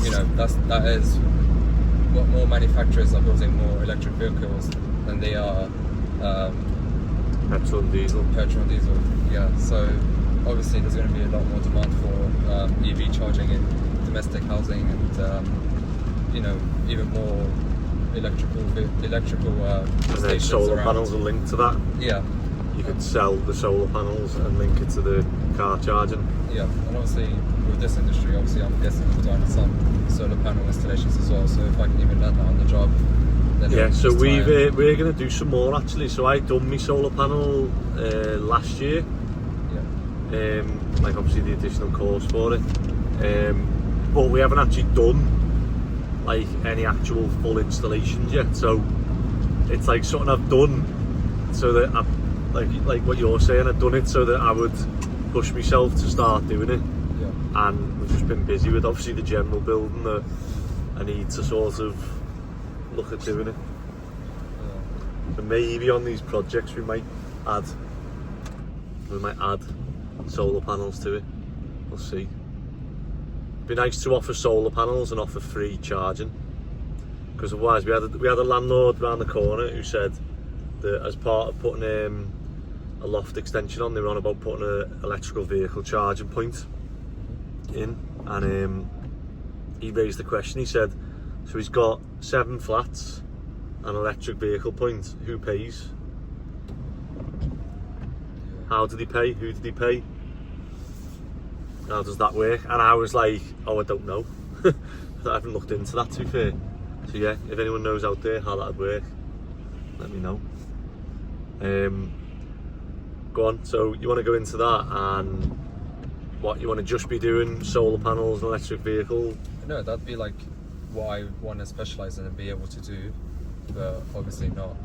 you know, that is what more manufacturers are building more electric vehicles than they are petrol and diesel. Yeah, so obviously there's going to be a lot more demand for EV charging in domestic housing, and you know, even more electrical and then solar around. Panels are linked to that. Yeah, you could sell the solar panels and link it to the car charging. Yeah, and obviously with this industry, obviously I'm guessing we've done some solar panel installations as well, so if I can even learn that on the job, then yeah. So we're going to do some more actually. So I done my solar panel last year. Yeah. Like obviously the additional course for it, but we haven't actually done like any actual full installations yet. So it's like something I've done so that I, like what you're saying, I've done it so that I would push myself to start doing it. Yeah. And we've just been busy with obviously the general building that I need to sort of look at doing it. Yeah. And maybe on these projects we might add solar panels to it. We'll see. It'd be nice to offer solar panels and offer free charging, because otherwise we had a landlord around the corner who said that as part of putting a loft extension on, they were on about putting an electrical vehicle charging point in, and he raised the question. He said, so he's got 7 flats, an electric vehicle point, who pays? How did he pay? Who did he pay? How does that work? And I was like, oh, I don't know. I haven't looked into that, to be fair. So yeah, if anyone knows out there how that'd work, let me know. Go on. So you want to go into that, and what you want to just be doing solar panels and electric vehicle? No, that'd be like what I want to specialize in and be able to do, but obviously not.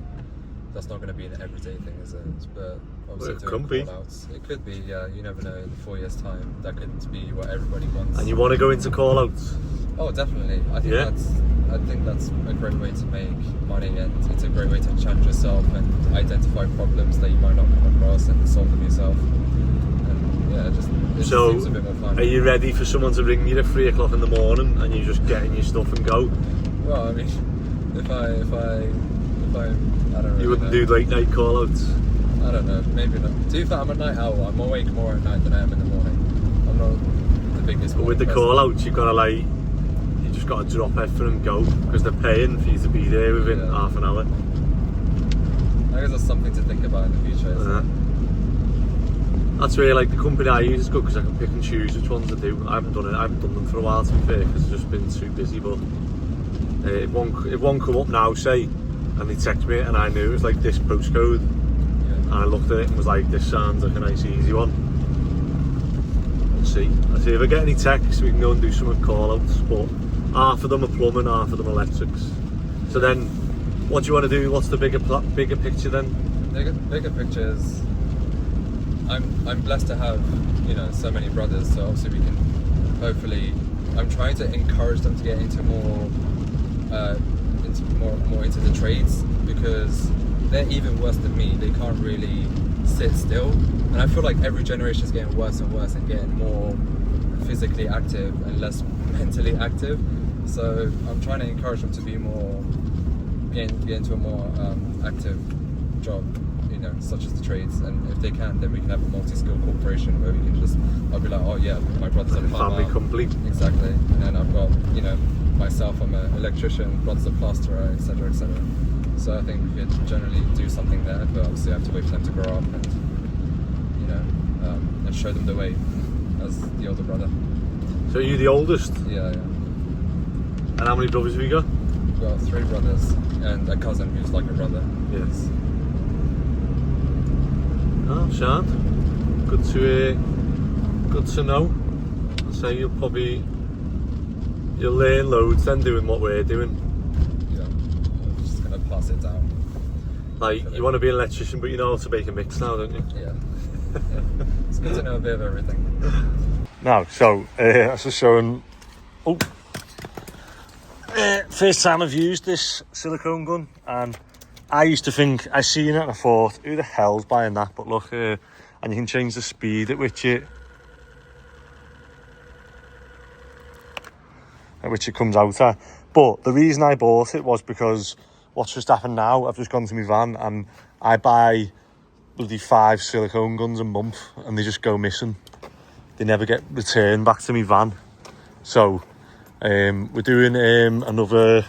That's not going to be an everyday thing, is it? But obviously Well, it could be. call-outs. It could be, yeah. You never know. In 4 years' time, that could be what everybody wants. And you want to go into call-outs? Oh, definitely. I think that's a great way to make money, and it's a great way to challenge yourself and identify problems that you might not come across and solve them yourself. And yeah, it So, seems a bit more fun. are you ready for someone to ring you at 3 o'clock in the morning and you just get in your stuff and go? Well, I mean, if I don't really You wouldn't know. do late night call-outs? I don't know, maybe not. To be fair, I'm a night owl. I'm awake more at night than I am in the morning. I'm not the biggest. But with the morning person. call-outs, you've got to you just got to drop everything and go, because they're paying for you to be there within half an hour. I guess that's something to think about in the future. Isn't it? That's really like the company I use is good because I can pick and choose which ones I do. I haven't done them for a while, to be fair, because I've just been too busy. But if one come up now, say, and they text me and I knew it was like this postcode, and I looked at it and was like, this sounds like a nice easy one. Let's see if I get any texts, we can go and do some call-outs. But half of them are plumbing, half of them electrics. So then, what do you want to do? What's the bigger picture then? Bigger picture is, I'm blessed to have, so many brothers. So obviously we can hopefully. I'm trying to encourage them to get into more into the trades, because they're even worse than me. They can't really sit still, and I feel like every generation is getting worse and worse and getting more physically active and less mentally active. So I'm trying to encourage them to be more get into a more active job, such as the trades. And if they can, then we can have a multi-skill corporation where we can just, I'll be like, oh yeah, my brother's a plumber. Family complete. Exactly. And then I've got, myself, I'm an electrician, brother's a plasterer, etc., etc. So I think we could generally do something there, but obviously I have to wait for them to grow up and, and show them the way as the older brother. So you're the oldest? Yeah. And how many brothers have you got? I've got 3 brothers and a cousin who's like a brother. Yes. Oh, sound. Good to know. I'll say you'll learn loads then doing what we're doing. Yeah, I'm just gonna pass it down. Like, you want to be an electrician, but you know how to make a mix now, don't you? Yeah. It's good to know a bit of everything. Now, so, that's just showing... Oh! First time I've used this silicone gun, and I used to think, I seen it and I thought, who the hell's buying that? But look, and you can change the speed at which it comes out at. But the reason I bought it was because what's just happened now, I've just gone to my van and I buy bloody 5 silicone guns a month and they just go missing. They never get returned back to my van. So we're doing another,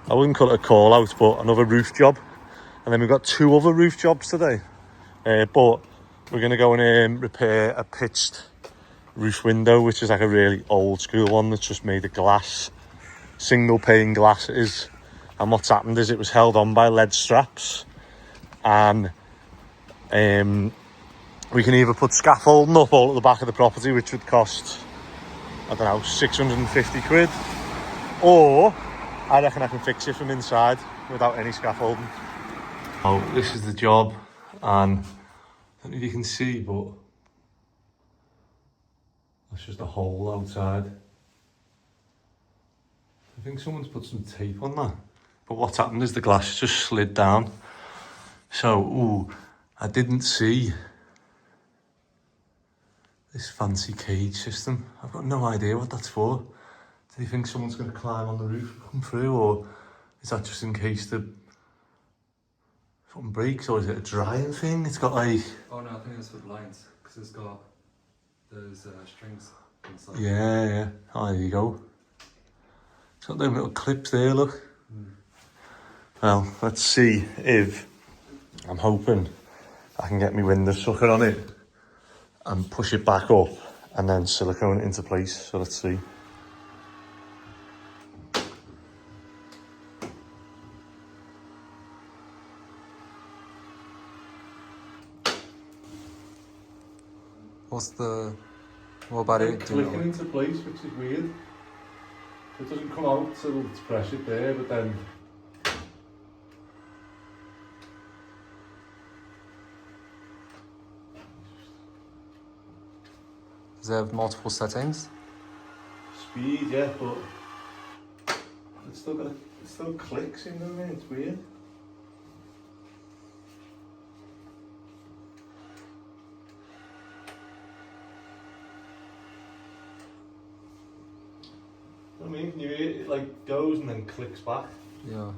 I wouldn't call it a call out, but another roof job. And then we've got 2 other roof jobs today. But we're going to go and repair a pitched roof window, which is like a really old school one that's just made of glass. Single pane glass it is. And what's happened is it was held on by lead straps. And we can either put scaffolding up all at the back of the property, which would cost, I don't know, 650 quid. Or I reckon I can fix it from inside without any scaffolding. Oh, this is the job, and I don't know if you can see, but that's just a hole outside. I think someone's put some tape on that. But what's happened is the glass just slid down. So, I didn't see this fancy cage system. I've got no idea what that's for. Do you think someone's going to climb on the roof and come through, or is that just in case the something breaks, or is it a drying thing? It's got like... Oh no, I think it's for blinds, because it's got those strings inside. Yeah. Oh, there you go. It's got them little clips there, look. Well, let's see if... I'm hoping I can get my window sucker on it and push it back up and then silicone it into place. So let's see. what about it? It's clicking into place, which is weird. It doesn't come out till it's pressured there, but then Does it have multiple settings? speed, yeah, but it's still clicks, you know what I mean? It's weird. I mean, you hear it like goes and then clicks back. Yeah.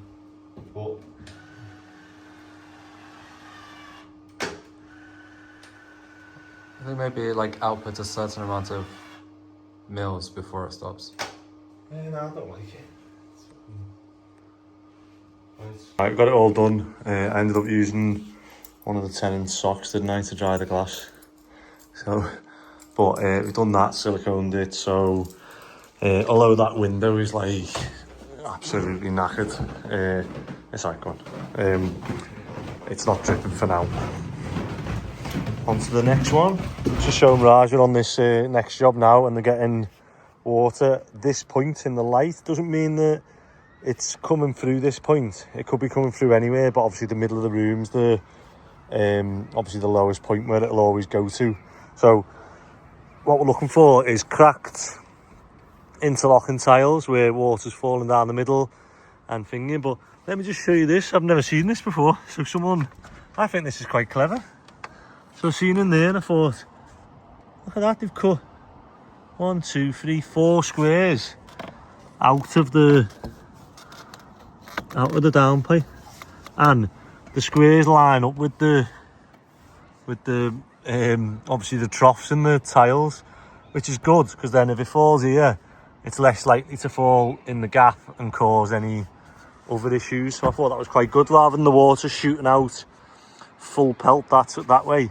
But I think maybe it like outputs a certain amount of mils before it stops. yeah, no, I don't like it. Right, got it all done. I ended up using one of the tenant's socks, didn't I, to dry the glass. So, but we've done that, siliconed it. So, although that window is like absolutely knackered, it's like gone. It's not dripping for now. On to the next one. Just showing Raj on this next job now, and they're getting water. This point in the light doesn't mean that it's coming through this point. It could be coming through anywhere, but obviously the middle of the room's the obviously the lowest point where it'll always go to. So what we're looking for is cracked interlocking tiles where water's falling down the middle and thingy. But let me just show you this. I've never seen this before. So I think this is quite clever. So I seen in there and I thought, look at that, they've cut 1, 2, 3, 4 squares out of the downpipe, and the squares line up with the obviously the troughs in the tiles, which is good, because then if it falls here, it's less likely to fall in the gap and cause any other issues. So I thought that was quite good, rather than the water shooting out full pelt that way.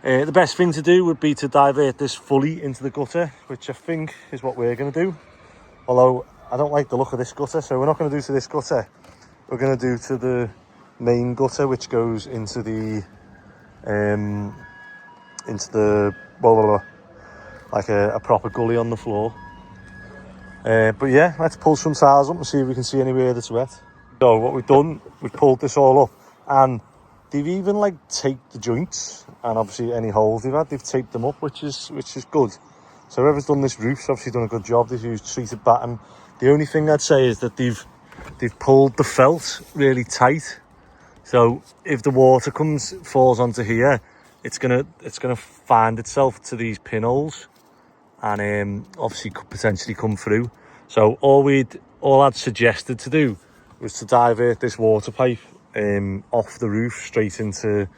The best thing to do would be to divert this fully into the gutter, which I think is what we're going to do. Although I don't like the look of this gutter, so we're not going to do to this gutter. We're going to do to the main gutter, which goes into the like a proper gully on the floor. But yeah, let's pull some tiles up and see if we can see anywhere that's wet. So what we've done, we've pulled this all up, and they've even like taped the joints, and obviously any holes they've had, they've taped them up, which is good. So whoever's done this roof's obviously done a good job. They've used treated batten. The only thing I'd say is that they've pulled the felt really tight. So if the water falls onto here, it's gonna find itself to these pinholes, and obviously could potentially come through. So all I'd suggested to do was to divert this water pipe off the roof straight into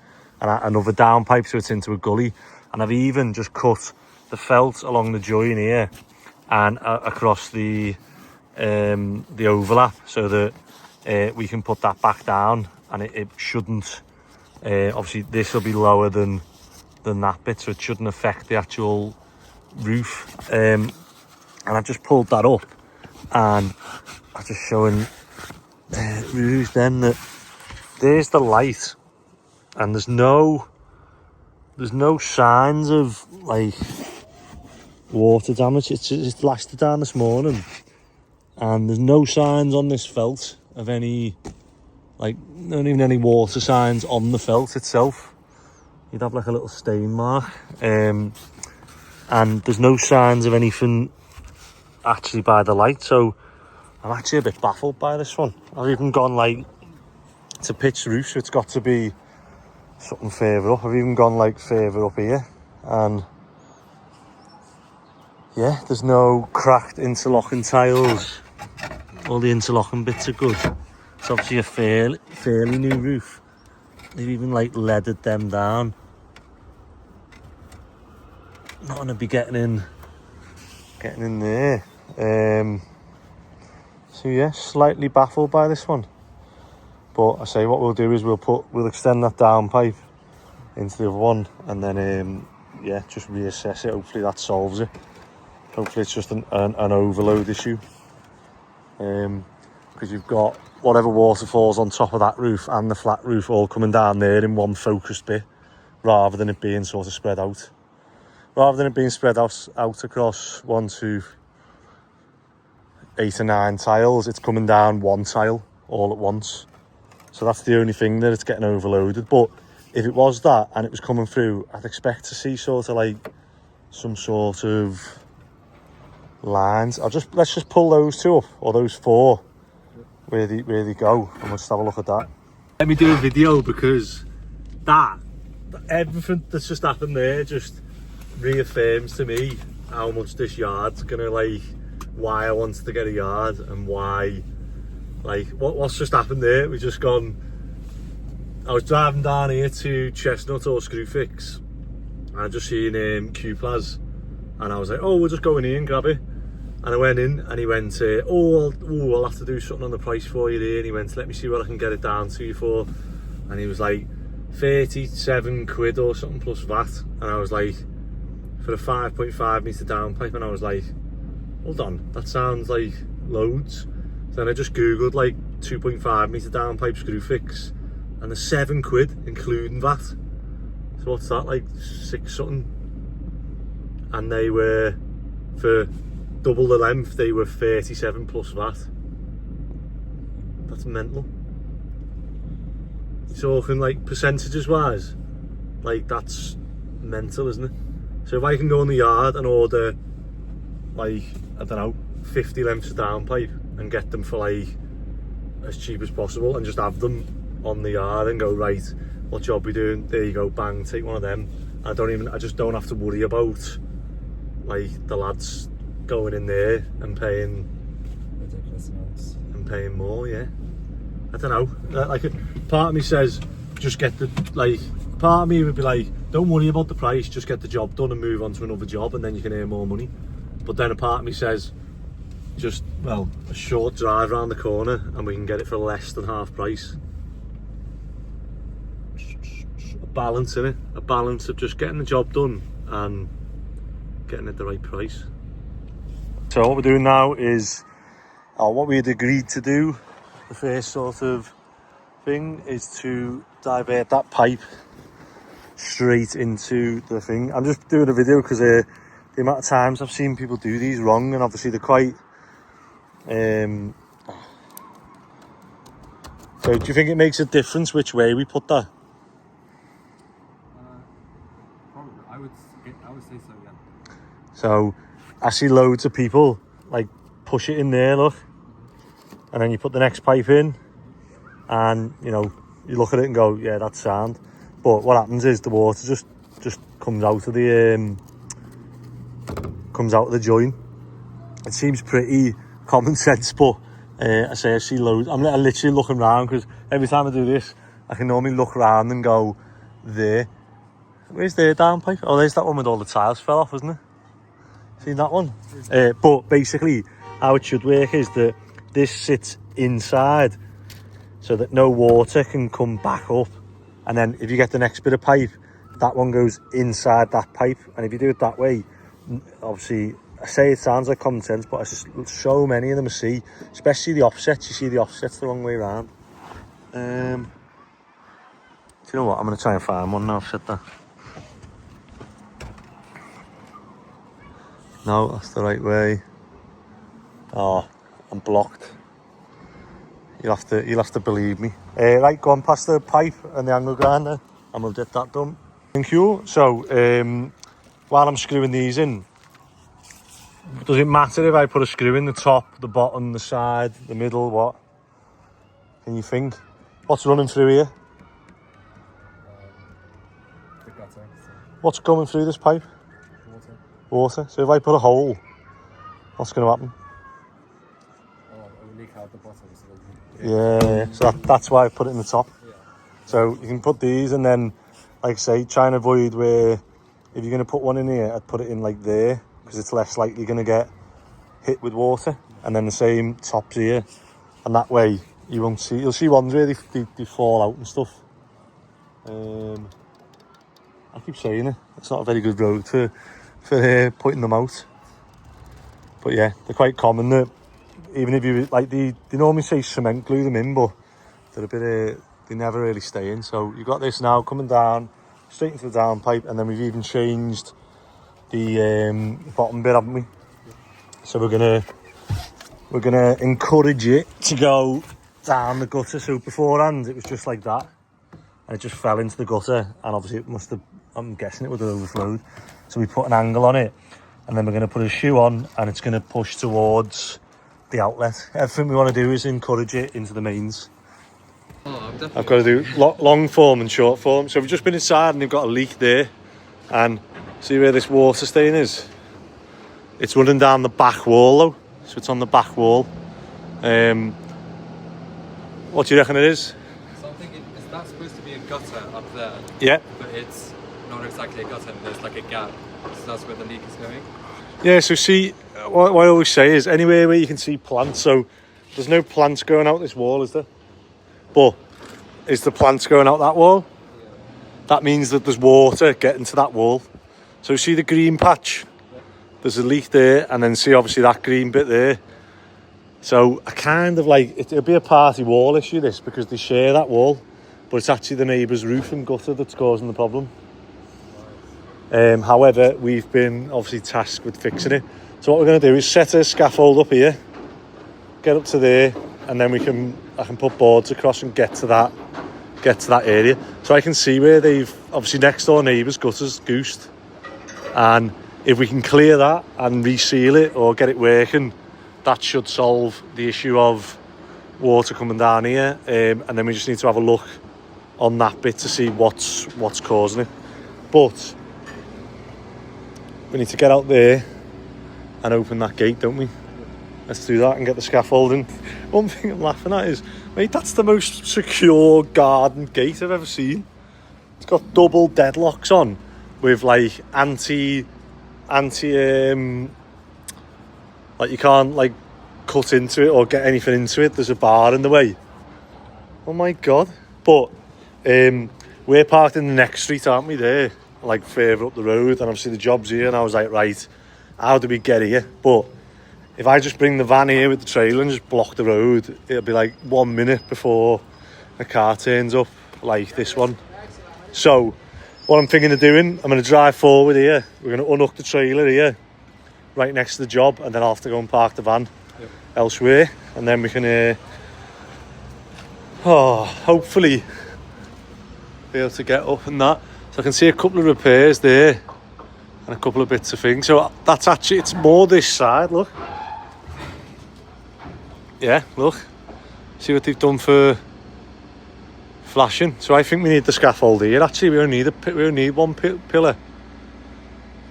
another downpipe, so it's into a gully. And I've even just cut the felt along the join here and across the overlap, so that we can put that back down, and it shouldn't obviously this will be lower than that bit, so it shouldn't affect the actual roof. And I've just pulled that up, and I'm just showing Rouge then that there's the light, and there's no signs of like water damage. It's lasted down this morning, and there's no signs on this felt of any, like, not even any water signs on the felt itself. You'd have like a little stain mark, and there's no signs of anything actually by the light. So I'm actually a bit baffled by this one. I've even gone like to pitch roof, so it's got to be something further up. I've even gone like further up here, and yeah, there's no cracked interlocking tiles. All the interlocking bits are good. It's obviously a fairly new roof. They've even like leaded them down. Not gonna be getting in there. So yeah, slightly baffled by this one. But I say what we'll do is we'll extend that downpipe into the other one, and then yeah, just reassess it. Hopefully that solves it. Hopefully it's just an overload issue. Because you've got whatever water falls on top of that roof and the flat roof all coming down there in one focused bit, rather than it being sort of spread out. rather than it being spread out across 1, 2, 8 or 9 tiles, it's coming down one tile all at once. So that's the only thing that it's getting overloaded. But if it was that and it was coming through, I'd expect to see sort of like some sort of lines. Let's just pull those 2 up, or those 4, where they go, and we'll just have a look at that. Let me do a video, because everything that's just happened there just reaffirms to me how much this yard's gonna, like, why I wanted to get a yard, and why, like, what's just happened there. We've just gone, I was driving down here to Chestnut or Screwfix, and I just seen Q-Plaz, and I was like, oh, we'll just go in here and grab it. And I went in, and he went, I'll have to do something on the price for you there. And he went, let me see what I can get it down to you for. And he was like, 37 quid or something plus VAT. And I was like, for a 5.5 metre downpipe. And I was like, hold on, that sounds like loads. So then I just googled like 2.5 metre downpipe screw fix, and the 7 quid including VAT. So what's that, like 6 something? And they were, for double the length, they were 37 plus VAT. That's mental. You're talking like percentages wise, like that's mental, isn't it? So if I can go in the yard and order like, I don't know, 50 lengths of downpipe and get them for like as cheap as possible, and just have them on the yard and go, right, what job we doing? There you go, bang, take one of them. I just don't have to worry about like the lads going in there and paying Ridiculous amounts. and paying more. Yeah, I don't know, like, part of me says just get the, like, part of me would be like, don't worry about the price, just get the job done and move on to another job, and then you can earn more money. But then a part of me says, just, well, a short drive around the corner and we can get it for less than half price. A balance, innit? A balance of just getting the job done and getting it the right price. So what we're doing now is, what we had agreed to do, the first sort of thing, is to divert that pipe straight into the thing. I'm just doing a video because the amount of times I've seen people do these wrong, and obviously they're quite so do you think it makes a difference which way we put that? Probably. I would say so, yeah. So I see loads of people like push it in there, look, and then you put the next pipe in, and you know, you look at it and go, yeah, that's sound. But what happens is the water just comes out of the joint. It seems pretty common sense, but I see loads. I'm literally looking around, because every time I do this, I can normally look around and go, there. Where's their downpipe? Oh, there's that one with all the tiles fell off, isn't it? See that one? But basically, how it should work is that this sits inside, so that no water can come back up. And then if you get the next bit of pipe, that one goes inside that pipe. And if you do it that way, obviously, I say it sounds like common sense, but so many of them I see, especially the offsets. You see the offsets the wrong way around. Do you know what? I'm going to try and find one now. I've said that. No, that's the right way. Oh, I'm blocked. You'll have to believe me. Right, go on past the pipe and the angle grinder, and we'll get that done. Thank you. So, while I'm screwing these in, does it matter if I put a screw in the top, the bottom, the side, the middle? What can you think? What's running through here? The gutter. So What's going through this pipe? Water. So if I put a hole, what's going to happen? it will leak out the bottom. Yeah, so that's why I put it in the top. Yeah. So you can put these, and then, like I say, try and avoid where, if you're going to put one in here, I'd put it in like there, because it's less likely going to get hit with water. And then the same tops here, and that way you won't see, you'll see ones where they fall out and stuff. I keep saying it, it's not a very good road for putting them out. But yeah, they're quite common. That even if you, like, they normally say cement glue them in, but they're a bit they never really stay in. So you've got this now coming down straight into the downpipe, and then we've even changed the bottom bit, haven't we? So we're gonna encourage it to go down the gutter. So beforehand it was just like that, and it just fell into the gutter, and obviously it must have, I'm guessing it would have overflowed. So we put an angle on it, and then we're going to put a shoe on, and it's going to push towards the outlet. Everything we want to do is encourage it into the mains. I've got to do long form and short form. So we've just been inside and they've got a leak there, and see where this water stain is? It's running down the back wall though, so it's on the back wall. What do you reckon it is? So I'm thinking, is that supposed to be a gutter up there? Yeah. But it's not exactly a gutter, there's like a gap. So that's where the leak is going? Yeah, so see, what I always say is anywhere where you can see plants, so there's no plants going out this wall, is there? But is the plants going out that wall? Yeah. That means that there's water getting to that wall. So see the green patch? There's a leak there, and then see obviously that green bit there. So I kind of like, it'll be a party wall issue this, because they share that wall, but it's actually the neighbour's roof and gutter that's causing the problem. However, we've been obviously tasked with fixing it. So what we're going to do is set a scaffold up here, get up to there, and then I can put boards across and get to that area. So I can see where they've, obviously next door neighbour's gutter's goosed, and if we can clear that and reseal it or get it working, that should solve the issue of water coming down here. And then we just need to have a look on that bit to see what's causing it. But we need to get out there and open that gate, don't we? Let's do that and get the scaffolding. One thing I'm laughing at is, mate, that's the most secure garden gate I've ever seen. It's got double deadlocks on with like anti like you can't like cut into it or get anything into it. There's a bar in the way. Oh my God. But we're parked in the next street, aren't we, there? Like further up the road, and obviously the job's here, and I was like, right, how do we get here? But if I just bring the van here with the trailer and just block the road, it'll be like 1 minute before a car turns up, like this one. So what I'm thinking of doing, I'm going to drive forward here, we're going to unhook the trailer here right next to the job, and then I'll have to go and park the van elsewhere, and then we can hopefully be able to get up and that. So I can see a couple of repairs there and a couple of bits of things. So that's actually, it's more this side, look. Yeah, look. See what they've done for flashing. So I think we need the scaffold here. Actually, we only need one pillar.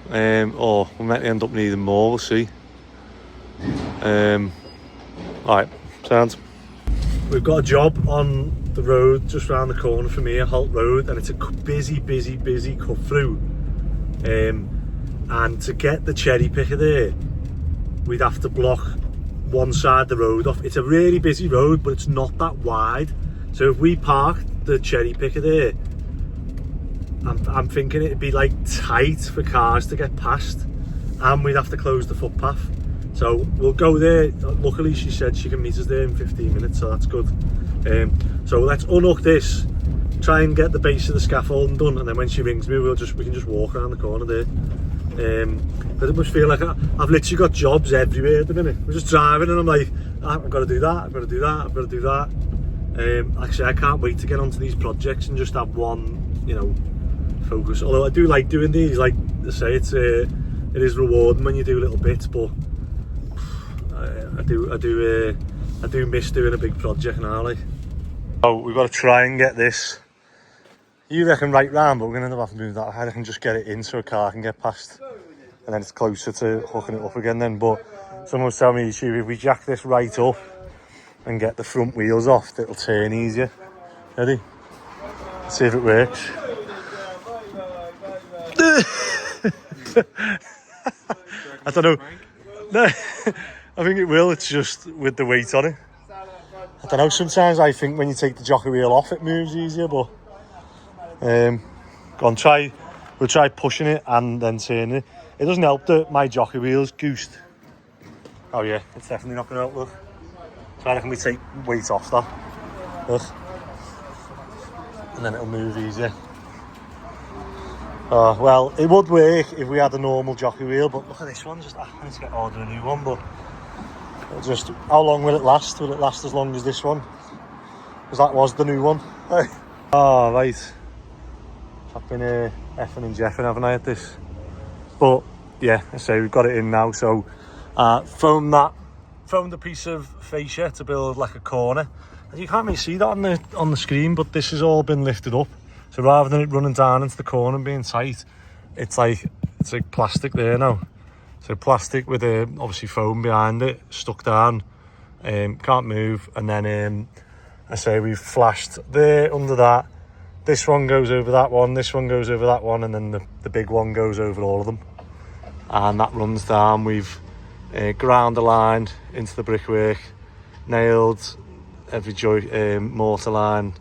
Or we might end up needing more, we'll see. Alright, sounds. We've got a job on the road just round the corner from here, Holt Road, and it's a busy cut through. And to get the cherry picker there, we'd have to block one side of the road off. It's a really busy road, but it's not that wide. So if we parked the cherry picker there, I'm thinking it'd be like tight for cars to get past, and we'd have to close the footpath. So we'll go there. Luckily she said she can meet us there in 15 minutes, so that's good. So let's unhook this, try and get the base of the scaffolding done, and then when she rings me we can just walk around the corner there. But it must feel like I've literally got jobs everywhere at the minute. We're just driving and I'm like, I've got to do that, I've got to do that, I've got to do that. Actually, I can't wait to get onto these projects and just have one, focus. Although I do like doing these, like I say, it is rewarding when you do little bits, but I do miss doing a big project now, like. Oh, we've got to try and get this. You reckon right round, but we're going to have to move that. I reckon just get it in so a car can get past, and then it's closer to hooking it up again then. But someone was telling me, if we jack this right up and get the front wheels off, it'll turn easier. Ready? Let's see if it works. I don't know. No, I think it will. It's just with the weight on it. I don't know. Sometimes I think when you take the jockey wheel off, it moves easier. But go on, we'll try pushing it and then turning it. It doesn't help that my jockey wheel's goosed. Oh yeah, it's definitely not going to help. Look. So I reckon we take weight off that. Look. And then it'll move easier. Oh, well, it would work if we had a normal jockey wheel, but look at this one. I need to order a new one, but it'll just, how long will it last? Will it last as long as this one? Because that was the new one. Oh, right. I've been effing and jeffing, haven't I, at this? But yeah, I say we've got it in now. So foamed a piece of fascia to build like a corner. And you can't really see that on the screen, but this has all been lifted up. So rather than it running down into the corner and being tight, it's like plastic there now. So plastic with obviously foam behind it, stuck down, can't move. And then I say we've flashed there under that. This one goes over that one, this one goes over that one, and then the big one goes over all of them. And that runs down. We've ground aligned into the brickwork, nailed every joint, mortar line,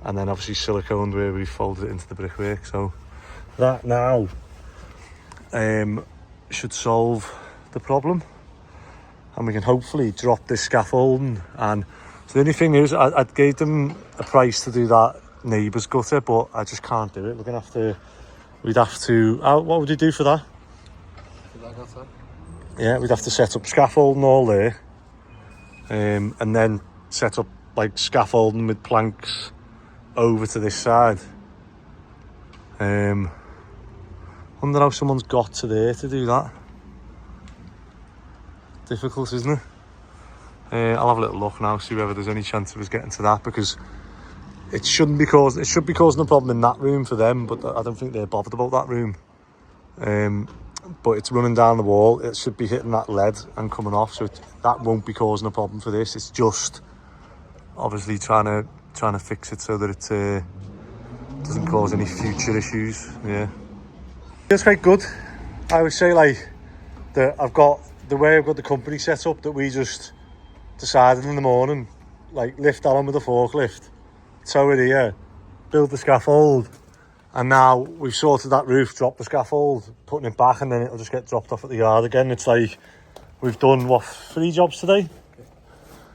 and then obviously siliconed where we folded it into the brickwork. So that now should solve the problem, and we can hopefully drop this scaffolding. And so the only thing is, I gave them a price to do that Neighbour's gutter, but I just can't do it. We'd have to, what would you do for that? Yeah, we'd have to set up scaffolding all there, and then set up like scaffolding with planks over to this side. Wonder how someone's got to there to do that. Difficult, isn't it? I'll have a little look now, see whether there's any chance of us getting to that, because it should be causing a problem in that room for them, but I don't think they're bothered about that room. But it's running down the wall. It should be hitting that lead and coming off, so that won't be causing a problem for this. It's just obviously trying to fix it so that it doesn't cause any future issues. Yeah, it's quite good. I would say like that I've got the company set up, that we just decided in the morning, like lift that on with a forklift, tow it here, build the scaffold, and now we've sorted that roof, dropped the scaffold, putting it back, and then it'll just get dropped off at the yard again. It's like we've done 3 jobs today?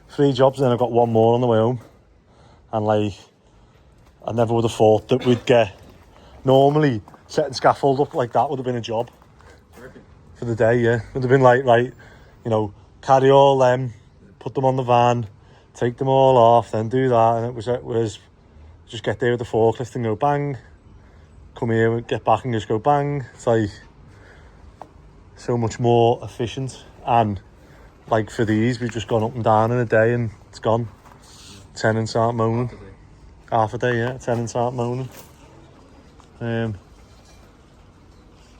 3 jobs, and then I've got 1 more on the way home. And like, I never would have thought that we'd get, normally setting scaffold up like that would have been a job for the day. Yeah, would have been like, right, you know, carry all them, put them on the van, take them all off, then do that. And it was just get there with the forklift and go bang, come here, get back and just go bang. It's like so much more efficient. And like for these, we've just gone up and down in a day and it's gone. Tenants aren't moaning. Half a day, yeah. Tenants aren't moaning.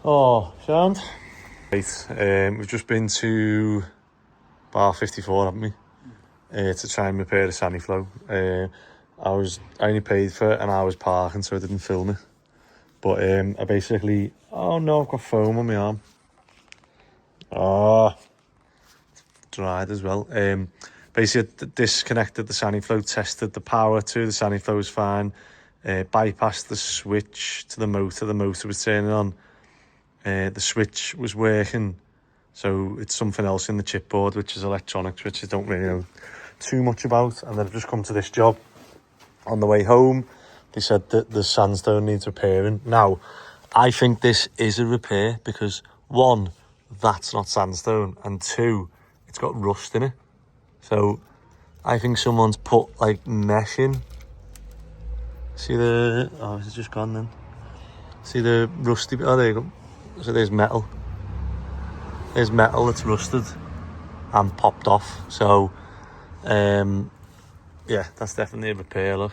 Oh, sound. Right, we've just been to bar 54, haven't we? To try and repair the Saniflo. I only paid for it and I was parking, so I didn't film it. But I basically, oh no, I've got foam on my arm. Oh, dried as well. Basically disconnected the Saniflo, tested the power to the Saniflo was fine, bypassed the switch to the motor was turning on, the switch was working, so it's something else in the chipboard, which is electronics, which I don't really know too much about. And then I've just come to this job. On the way home, they said that the sandstone needs repairing. Now, I think this is a repair because 1, that's not sandstone, and 2, it's got rust in it. So I think someone's put like mesh in. See the, oh, it's just gone then. See the rusty, oh there you go. So there's metal. There's metal that's rusted and popped off. So yeah, that's definitely a repair, look.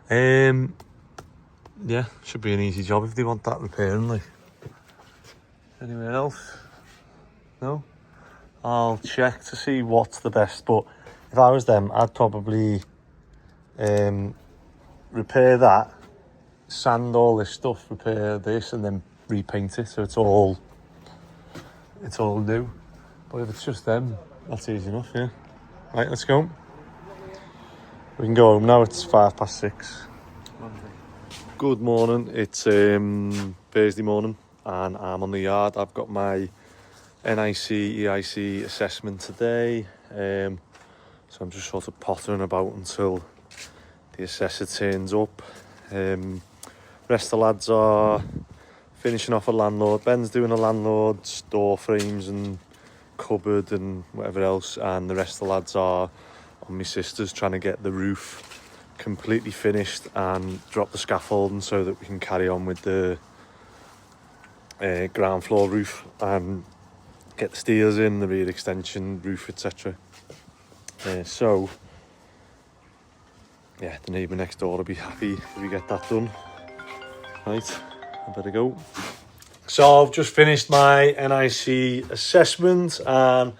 Yeah, should be an easy job if they want that repairing, like. Anywhere else? No? I'll check to see what's the best, but if I was them, I'd probably repair that, sand all this stuff, repair this, and then repaint it so it's all new. But if it's just them, that's easy enough, yeah. Right, let's go. We can go home now, it's 6:05. Good morning, it's Thursday morning and I'm on the yard. I've got my NIC, EIC assessment today, so I'm just sort of pottering about until the assessor turns up. Rest of the lads are finishing off a landlord. Ben's doing a landlord's door frames and cupboard and whatever else, and the rest of the lads are on my sister's trying to get the roof completely finished and drop the scaffolding so that we can carry on with the ground floor roof and get the steels in, the rear extension, roof, etc. So yeah, the neighbour next door will be happy if we get that done. Right, I better go. So I've just finished my NIC assessment and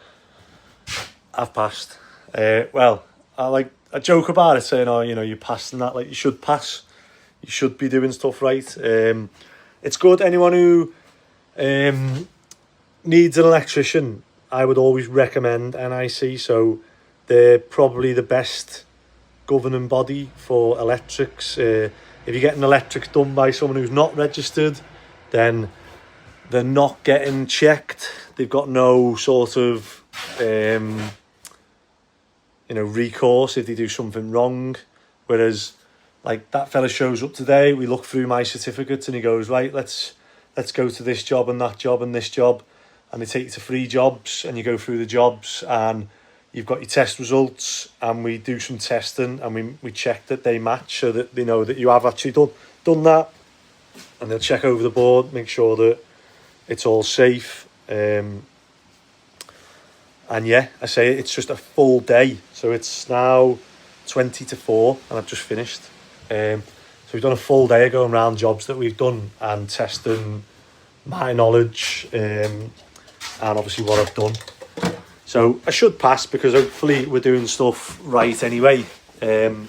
I've passed. Well, I joke about it saying, oh, you know, you passed and that, like, you should pass. You should be doing stuff right. It's good. Anyone who needs an electrician, I would always recommend NIC. So they're probably the best governing body for electrics. If you get an electric done by someone who's not registered, then they're not getting checked. They've got no sort of recourse if they do something wrong. Whereas, like, that fella shows up today, we look through my certificates and he goes, right, let's go to this job and that job and this job, and they take you to 3 jobs and you go through the jobs and you've got your test results, and we do some testing and we check that they match so that they know that you have actually done that, and they'll check over the board, make sure that it's all safe. And yeah, I say it's just a full day. So it's now 20 to 4 and I've just finished. So we've done a full day of going around jobs that we've done and testing my knowledge and obviously what I've done. So I should pass because hopefully we're doing stuff right anyway. But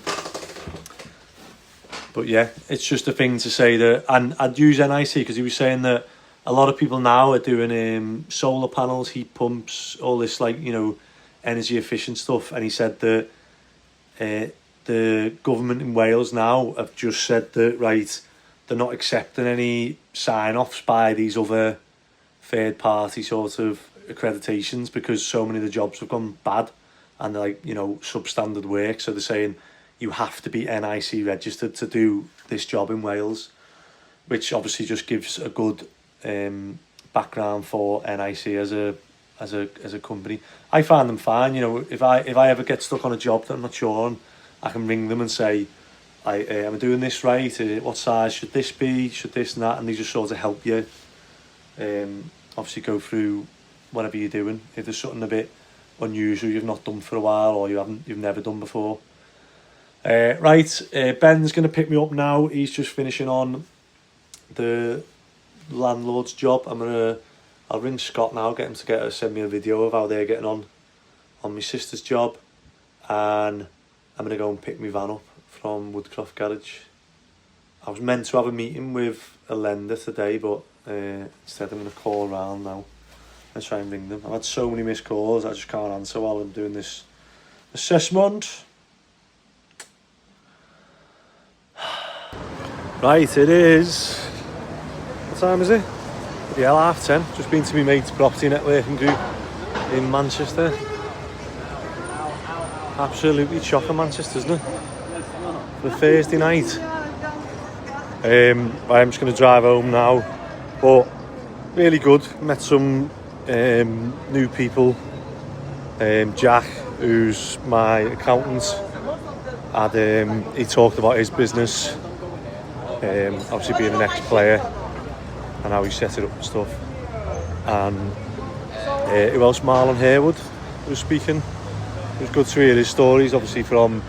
yeah, it's just a thing to say that, and I'd use NIC because he was saying that a lot of people now are doing solar panels, heat pumps, all this, like, you know, energy efficient stuff. And he said that the government in Wales now have just said that, right, they're not accepting any sign-offs by these other third-party sort of accreditations because so many of the jobs have gone bad and they're, like, you know, substandard work. So they're saying you have to be NIC registered to do this job in Wales, which obviously just gives a good background for NIC as a company. I find them fine. You know, if I ever get stuck on a job that I'm not sure on, I can ring them and say, I'm doing this right, what size should this be, should this and that, and they just sort of help you obviously go through whatever you're doing. If there's something a bit unusual you've not done for a while or you've never done before. Ben's going to pick me up now. He's just finishing on the landlord's job. I'll ring Scott now, get him to send me a video of how they're getting on my sister's job, and I'm going to go and pick my van up from Woodcroft Garage. I was meant to have a meeting with a lender today, but instead I'm going to call around now and try and ring them. I've had so many missed calls, I just can't answer while I'm doing this assessment. Right, it is... What time is it? Yeah, 10:30. Just been to my mate's property networking group in Manchester. Absolutely shocking, Manchester, isn't it? For a Thursday night. I'm just going to drive home now, but really good. Met some new people. Jack, who's my accountant, and he talked about his business, obviously being an ex-player and how he set it up and stuff. And who else? Marlon Harewood was speaking. It was good to hear his stories, obviously from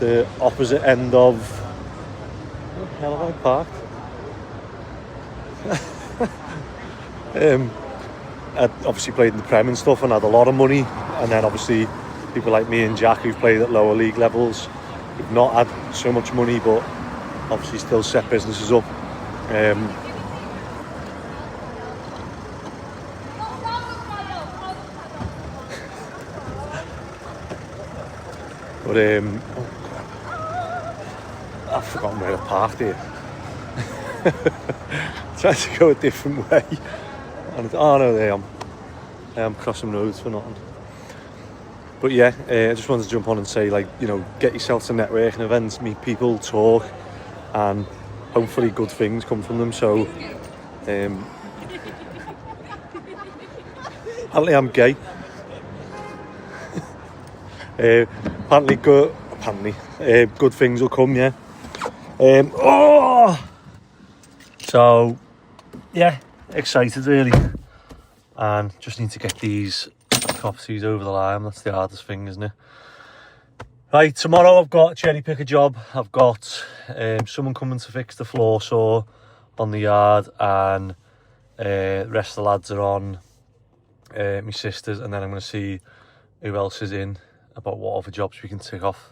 the opposite end of... Where the hell have I parked? I'd obviously played in the Prem and stuff and had a lot of money, and then obviously people like me and Jack who've played at lower league levels who've not had so much money but obviously still set businesses up. But I've forgotten where I parked here. Tried to go a different way. And oh no, there I am crossing roads for nothing. But yeah, I just wanted to jump on and say, like, you know, get yourself to networking events, meet people, talk, and hopefully good things come from them. So apparently I'm gay. Apparently good things will come, yeah. So yeah, excited really, and just need to get these properties over the line. That's the hardest thing, isn't it? Right, tomorrow I've got a cherry picker job. I've got someone coming to fix the floor saw on the yard, and the rest of the lads are on my sister's, and then I'm going to see who else is in about what other jobs we can tick off.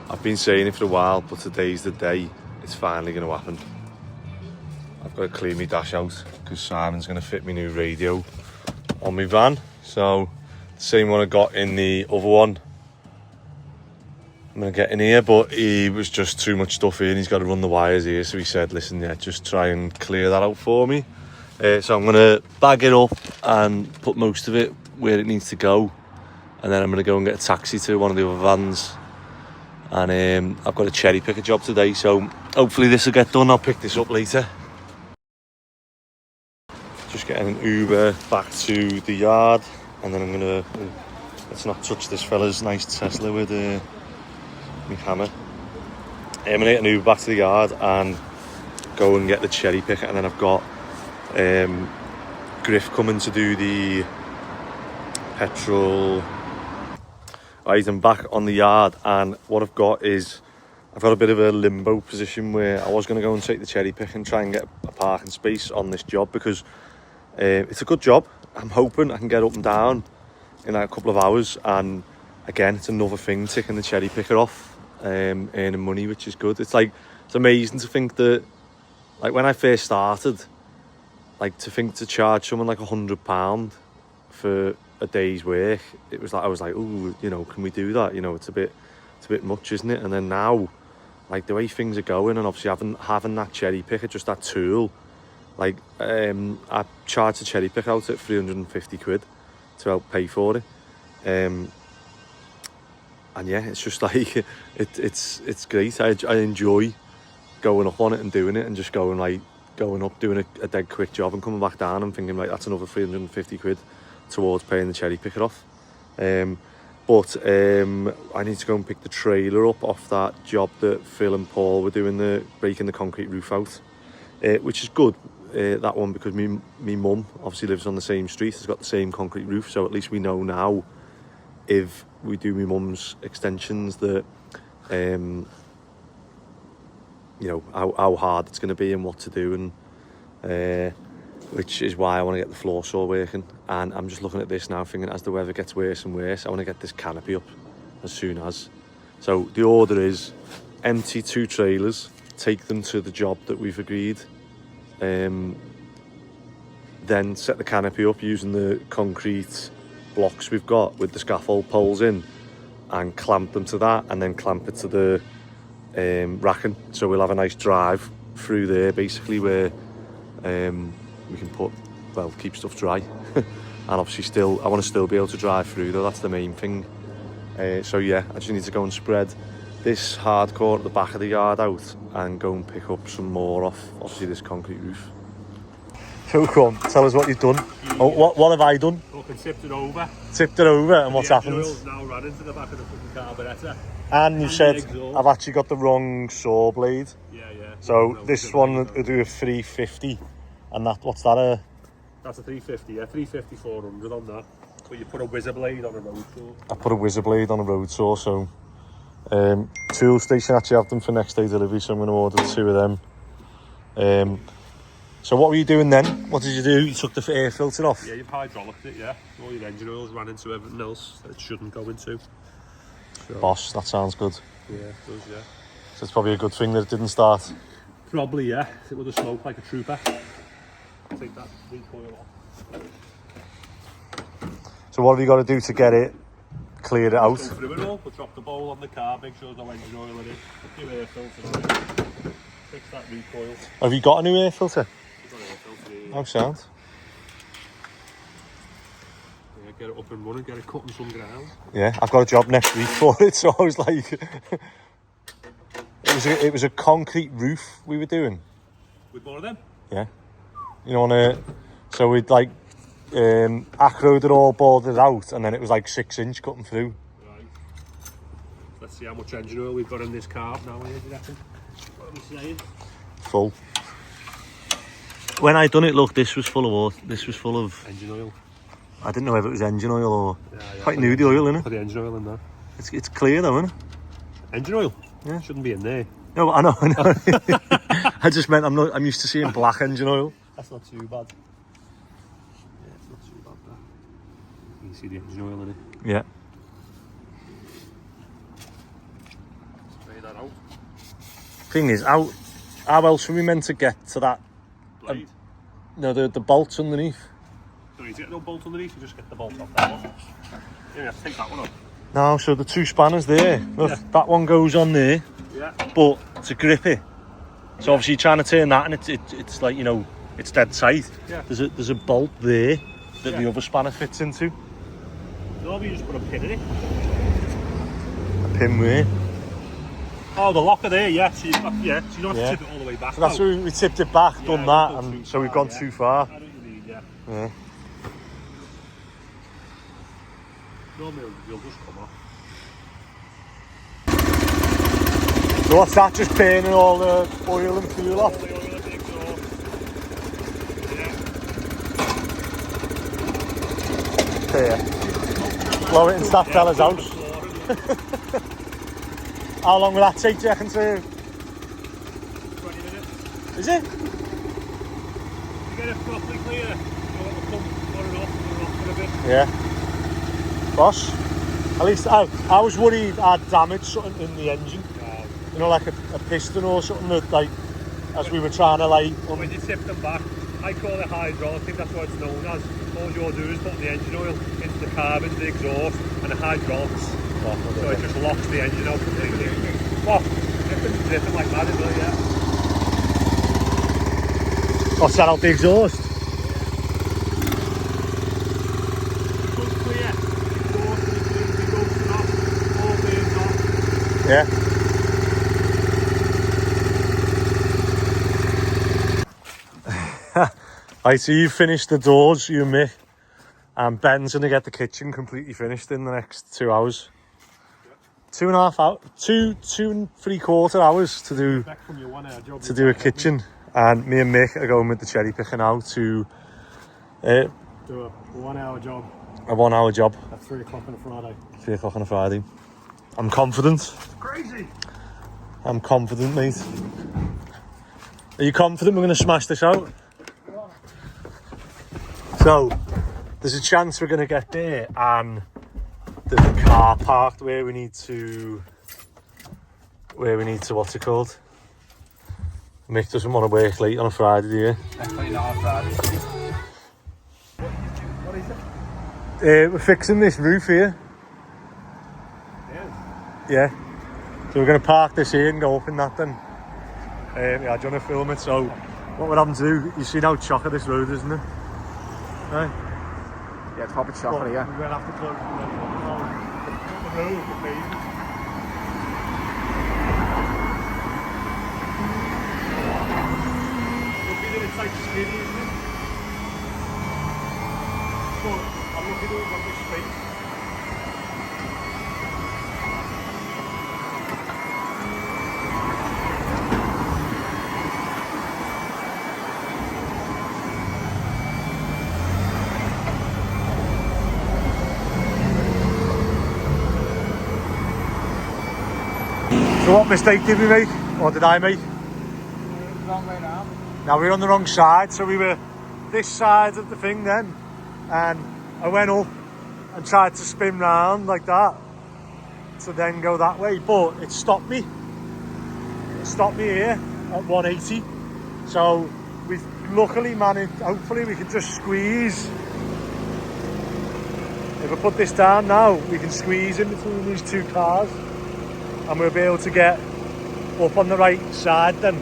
I've been saying it for a while, but today's the day it's finally going to happen. I've got to clean my dash out because Simon's going to fit my new radio on my van. So the same one I got in the other one I'm going to get in here, but he was just too much stuff in. He's got to run the wires here, so he said, listen, yeah, just try and clear that out for me. So I'm going to bag it up and put most of it where it needs to go, and then I'm going to go and get a taxi to one of the other vans. And I've got a cherry picker job today, so hopefully this will get done. I'll pick this up later. Just getting an Uber back to the yard, and then I'm going to... let's not touch this fella's nice Tesla with my hammer. I'm going to get an Uber back to the yard and go and get the cherry picker, and then I've got Griff coming to do the petrol. Right, I'm back on the yard, and what I've got is I've got a bit of a limbo position where I was going to go and take the cherry pick and try and get a parking space on this job, because it's a good job. I'm hoping I can get up and down in like a couple of hours, and again it's another thing ticking the cherry picker off, earning money, which is good. It's amazing to think that, like, when I first started, like, to think to charge someone like £100 for a day's work, it was like, I was like, oh, you know, can we do that? You know, it's a bit much, isn't it? And then now, like, the way things are going, and obviously having that cherry picker, just that tool, like, I charged the cherry picker out at 350 quid to help pay for it. And yeah, it's just like, it's great. I enjoy going up on it and doing it, and just going up, doing a dead quick job and coming back down and thinking, like, that's another 350 quid towards paying the cherry picker off. But I need to go and pick the trailer up off that job that Phil and Paul were doing, breaking the concrete roof out, which is good, that one, because me mum obviously lives on the same street, has got the same concrete roof, so at least we know now, if we do my mum's extensions, that you know, how hard it's going to be and what to do, and which is why I want to get the floor saw working. And I'm just looking at this now thinking, as the weather gets worse and worse, I want to get this canopy up as soon as. So the order is empty 2 trailers, take them to the job that we've agreed, then set the canopy up using the concrete blocks we've got with the scaffold poles in, and clamp them to that, and then clamp it to the racking. So we'll have a nice drive through there, basically, where we can keep stuff dry. And obviously I want to still be able to drive through though, that's the main thing. So yeah, I just need to go and spread this hardcore at the back of the yard out, and go and pick up some more off, obviously, this concrete roof. So come on, tell us what you've done. Oh, what have I done? Fucking tipped it over. Tipped it over, and what's happened? The oil's now run into the back of the fucking carburetor. And you said I've actually got the wrong saw blade. Yeah. So this one will do a 350, and what's that? That's a 350, yeah, 350, 400 on that. But you put a whizzer blade on a Roadsaw. I put a whizzer blade on a Roadsaw, so tool station actually have them for next day delivery, so I'm going to order 2 of them. So what were you doing then? What did you do? You took the air filter off? Yeah, you've hydraulicked it, yeah. All your engine oils ran into everything else that it shouldn't go into. So, boss, that sounds good. Yeah, it does, yeah. So it's probably a good thing that it didn't start. Probably, yeah. It would have smoked like a trooper. Take that recoil off. So what have you got to do to get it, clear it out? Go through it all, we'll drop the bowl on the car, make sure there's no engine oil in it, put new air filter on it, fix that recoil. Have you got a new air filter? I've got an air filter here. Oh, sound. Yeah, get it up and running, get it cutting some ground. Yeah, I've got a job next week for it, so I was like... it was a concrete roof we were doing. With one of them? Yeah. You know, so we'd like acroed it all, boarded it out, and then it was like 6 inch cutting through. Right. Let's see how much engine oil we've got in this car now, do you reckon? What are we saying? Full. When I done it, look, this was full of water. This was full of engine oil. I didn't know if it was engine oil or Yeah, quite new the oil in it. Put the engine oil in there. It's clear though, isn't it? Engine oil? Yeah. Shouldn't be in there. No, I know. I just meant I'm used to seeing black engine oil. That's not too bad. Yeah, it's not too bad that. You can see the engine oil in it. Yeah. Spray that out. Thing is, how else were we meant to get to that? Blade. No, the bolts underneath. No, you get no bolt underneath, you just get the bolt off that one. You have to take that one off. No, so the 2 spanners there. Look, that one goes on there. Yeah. But to grip it. So obviously you're trying to turn that and it's like, you know, it's dead tight. Yeah. There's a bolt there that the other spanner fits into. No, you just put a pin in it. A pin where? Oh, the locker there, yeah. So you don't have to tip it all the way back. So that's why we tipped it back, done that, and so we've gone too far. I know what you mean, yeah. Yeah. Normally you'll just come off. So what's that, just burning all the oil and fuel off? All the oil and the exhaust. Yeah. Yeah. Blow it into that fella's house. How long will that take, do you reckon, to... 20 minutes. Is it? To get it properly clear, it'll come on and off for a bit. Yeah. Boss, at least I was worried I'd damaged something in the engine. You know, like a piston or something that, like, as we were trying to, like... When you tip them back, I call it hydraulic, I think that's what it's known as. All you're doing is putting the engine oil into the carbons, the exhaust, and the hydraulics. So it just locks the engine out completely. Well, dripping like that as well, yeah. What's that, out the exhaust? Good clear, exhaust, the roasting off, all burns off. Yeah. Right, so you've finished the doors, you and me, and Ben's going to get the kitchen completely finished in the next 2 hours. 2.5 hours, 2 3/4 hours to do From your 1 hour job to do a kitchen, and me and Mick are going with the cherry picker now to do a 1 hour job a 1 hour job. at 3 o'clock on a Friday. 3 o'clock on a Friday. I'm confident. Crazy! I'm confident, mate. Are you confident we're going to smash this out? So, there's a chance we're going to get there and there's a car parked where we need to, what's it called? Mick doesn't want to work late on a Friday, do you? Definitely not on Friday. What is it? We're fixing this roof here. Yeah. So we're going to park this here and go up in that then. Yeah, do you want to film it? So, what we're having to do, you see how chocker this road is, isn't it? Right? Yeah, it's proper chocolate, yeah. We're going to have to close the road, the pavement. Looking at it's like skinny, isn't it? But I'm looking at it on this space. So what mistake did we make? Or did I make? Wrong way round. Now we're on the wrong side, so we were this side of the thing then, and I went up and tried to spin round like that to then go that way, but it stopped me. It stopped me here at 180. So we've luckily managed, hopefully we can just squeeze. If I put this down now, we can squeeze in between these two cars and we'll be able to get up on the right side then.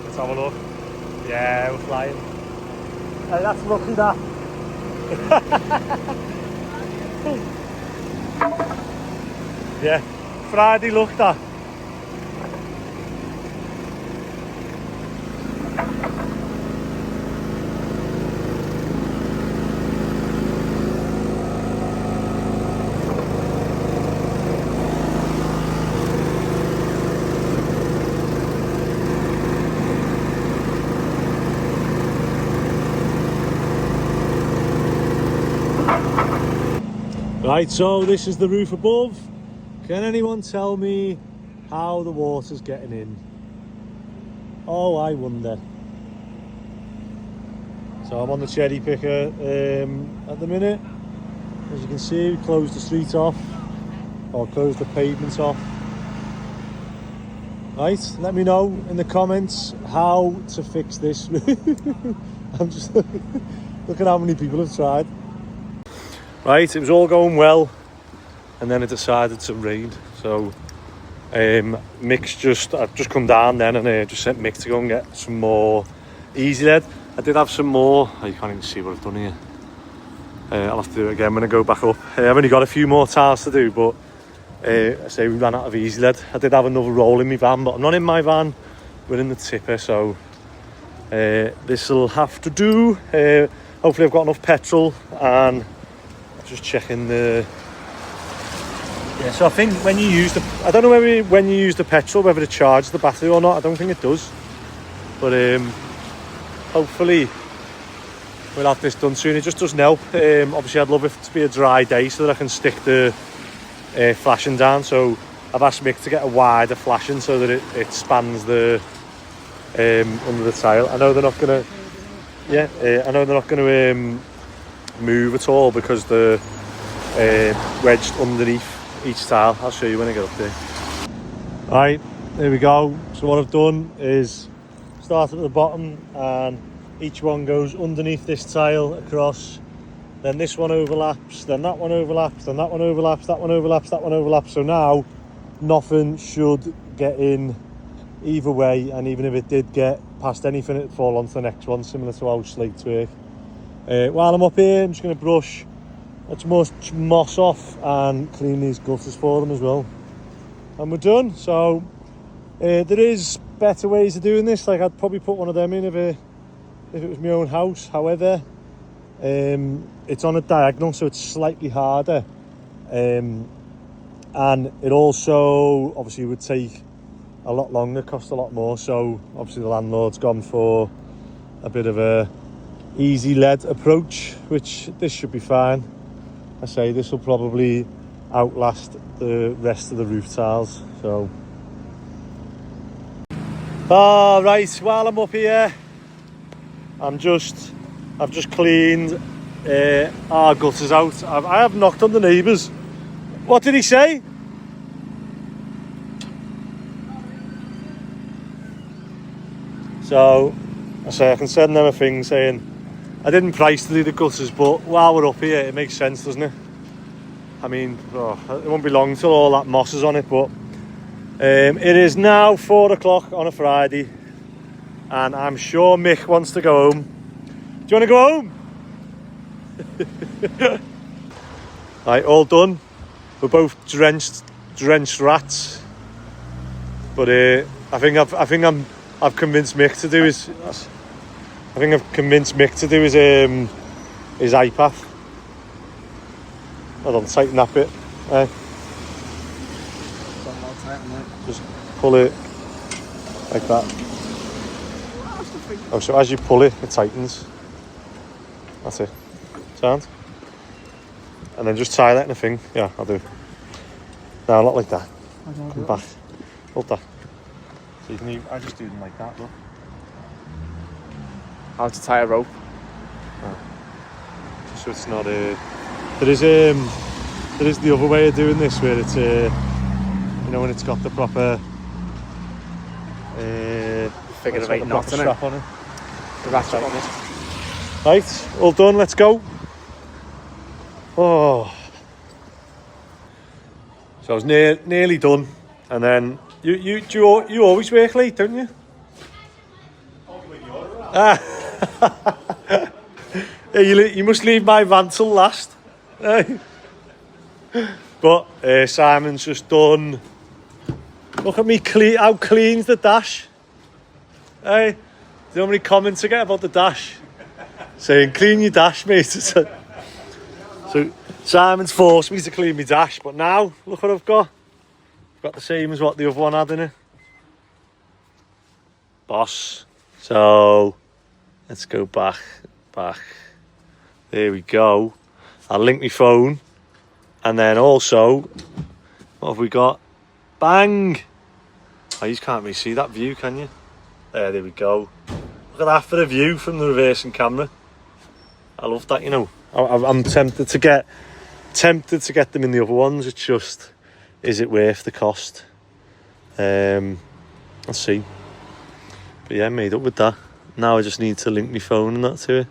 Let's have a look. Yeah, we're flying. Hey, that's lucky that. Yeah, Friday luck that. Right, so this is the roof above. Can anyone tell me how the water's getting in? Oh, I wonder. So I'm on the cherry picker at the minute. As you can see, we closed the street off, or closed the pavement off. Right, let me know in the comments how to fix this. I'm just looking how many people have tried. Right, it was all going well, and then it decided to rain. So Mick's I've just come down then and just sent Mick to go and get some more easy lead. I did have some more. Oh, you can't even see what I've done here. I'll have to do it again when I go back up. I've only got a few more tiles to do, but I say we ran out of easy lead. I did have another roll in my van, but I'm not in my van. We're in the tipper, so this will have to do. Hopefully I've got enough petrol, and just checking the... Yeah, so I think when you use the... I don't know when you use the petrol, whether it charges the battery or not. I don't think it does. But hopefully we'll have this done soon. It just doesn't help. Obviously I'd love it to be a dry day so that I can stick the flashing down. So I've asked Mick to get a wider flashing so that it spans the under the tile. I know they're not going to... Yeah, I know they're not going to move at all because they're wedged underneath each tile. I'll show you when I get up there. Right, there we go. So what I've done is start at the bottom, and each one goes underneath this tile across. Then this one overlaps, then that one overlaps, then that one overlaps, that one overlaps, that one overlaps. So now nothing should get in either way, and even if it did get past anything, it'd fall onto the next one, similar to how slates work. While I'm up here, I'm just going to brush as much moss off and clean these gutters for them as well. And we're done. So there is better ways of doing this. Like, I'd probably put one of them in if it was my own house. However, it's on a diagonal, so it's slightly harder. And it also obviously would take a lot longer, cost a lot more. So obviously the landlord's gone for a bit of a easy lead approach, which this should be fine. I say this will probably outlast the rest of the roof tiles. So right, while I'm up here, I've just cleaned our gutters out. I have knocked on the neighbours. What did he say? So I can send them a thing saying I didn't price to do the gutters, but while we're up here, it makes sense, doesn't it? I mean, it won't be long till all that moss is on it, but it is now 4 o'clock on a Friday, and I'm sure Mick wants to go home. Do you want to go home? Right, all done. We're both drenched rats, but I've convinced Mick to do his. I think I've convinced Mick to do his iPad. Hold on, tighten that bit. Just pull it like that. Oh, so as you pull it, it tightens. That's it. Sound? And then just tie that in a thing. Yeah, I'll do. No, not like that. Come back. Hold that. So you can. I just do them like that, look. How to tie a rope. Just so it's not there is the other way of doing this, where it's when it's got the proper figure of 8 knots in it. Strap on it. The ratchet on it. Right, all done, let's go. Oh, so I was nearly done, and then you always work late, don't you? Yeah, you must leave my van till last. But Simon's just done. Look at me, how clean's the dash. Hey, do you know how many comments I get about the dash? Saying, clean your dash, mate. So Simon's forced me to clean my dash, but now, look what I've got. I've got the same as what the other one had in it. Boss. So let's go back. There we go. I'll link my phone, and then also, what have we got? Bang! Oh, you can't really see that view, can you? There we go. Look at that for a view from the reversing camera. I love that, you know. I'm tempted to get them in the other ones. It's just, is it worth the cost? Let's see. But yeah, made up with that. Now I just need to link my phone and that to it.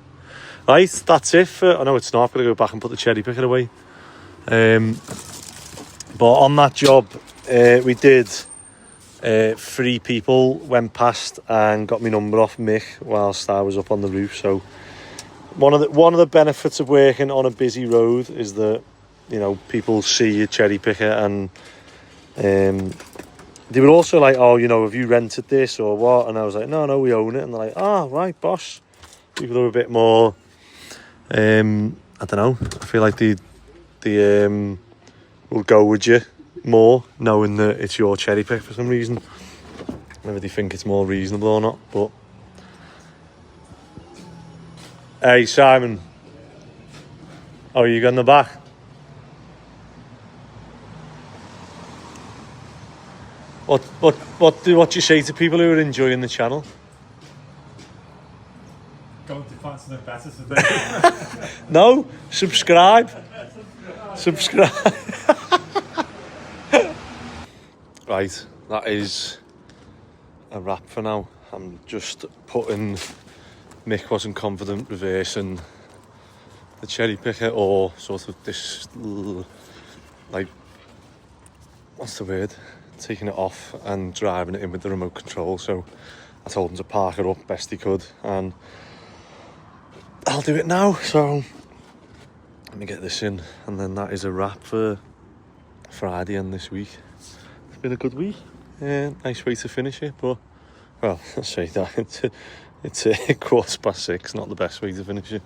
Right, that's it for... I know it's not. I've got to go back and put the cherry picker away. But on that job, we did... 3 people went past and got my number off Mick whilst I was up on the roof. So one of the benefits of working on a busy road is that, you know, people see your cherry picker, and they were also like, oh, you know, have you rented this or what? And I was like, no, we own it. And they're like, oh, right, boss. People are a bit more, I don't know, I feel like they will go with you more, knowing that it's your cherry pick for some reason. Whether they think it's more reasonable or not, but... Hey, Simon. Oh, you got in the back? What do you say to people who are enjoying the channel? Going to find something better today. No, subscribe. Subscribe. Right, that is a wrap for now. I'm just putting Mick wasn't confident reversing the cherry picker, or sort of this, like, what's the word? Taking it off and driving it in with the remote control. So I told him to park it up best he could, and I'll do it now. So let me get this in, and then that is a wrap for Friday and this week. It's been a good week. Nice way to finish it, but, well, I'll say that it's 6:15, not the best way to finish it.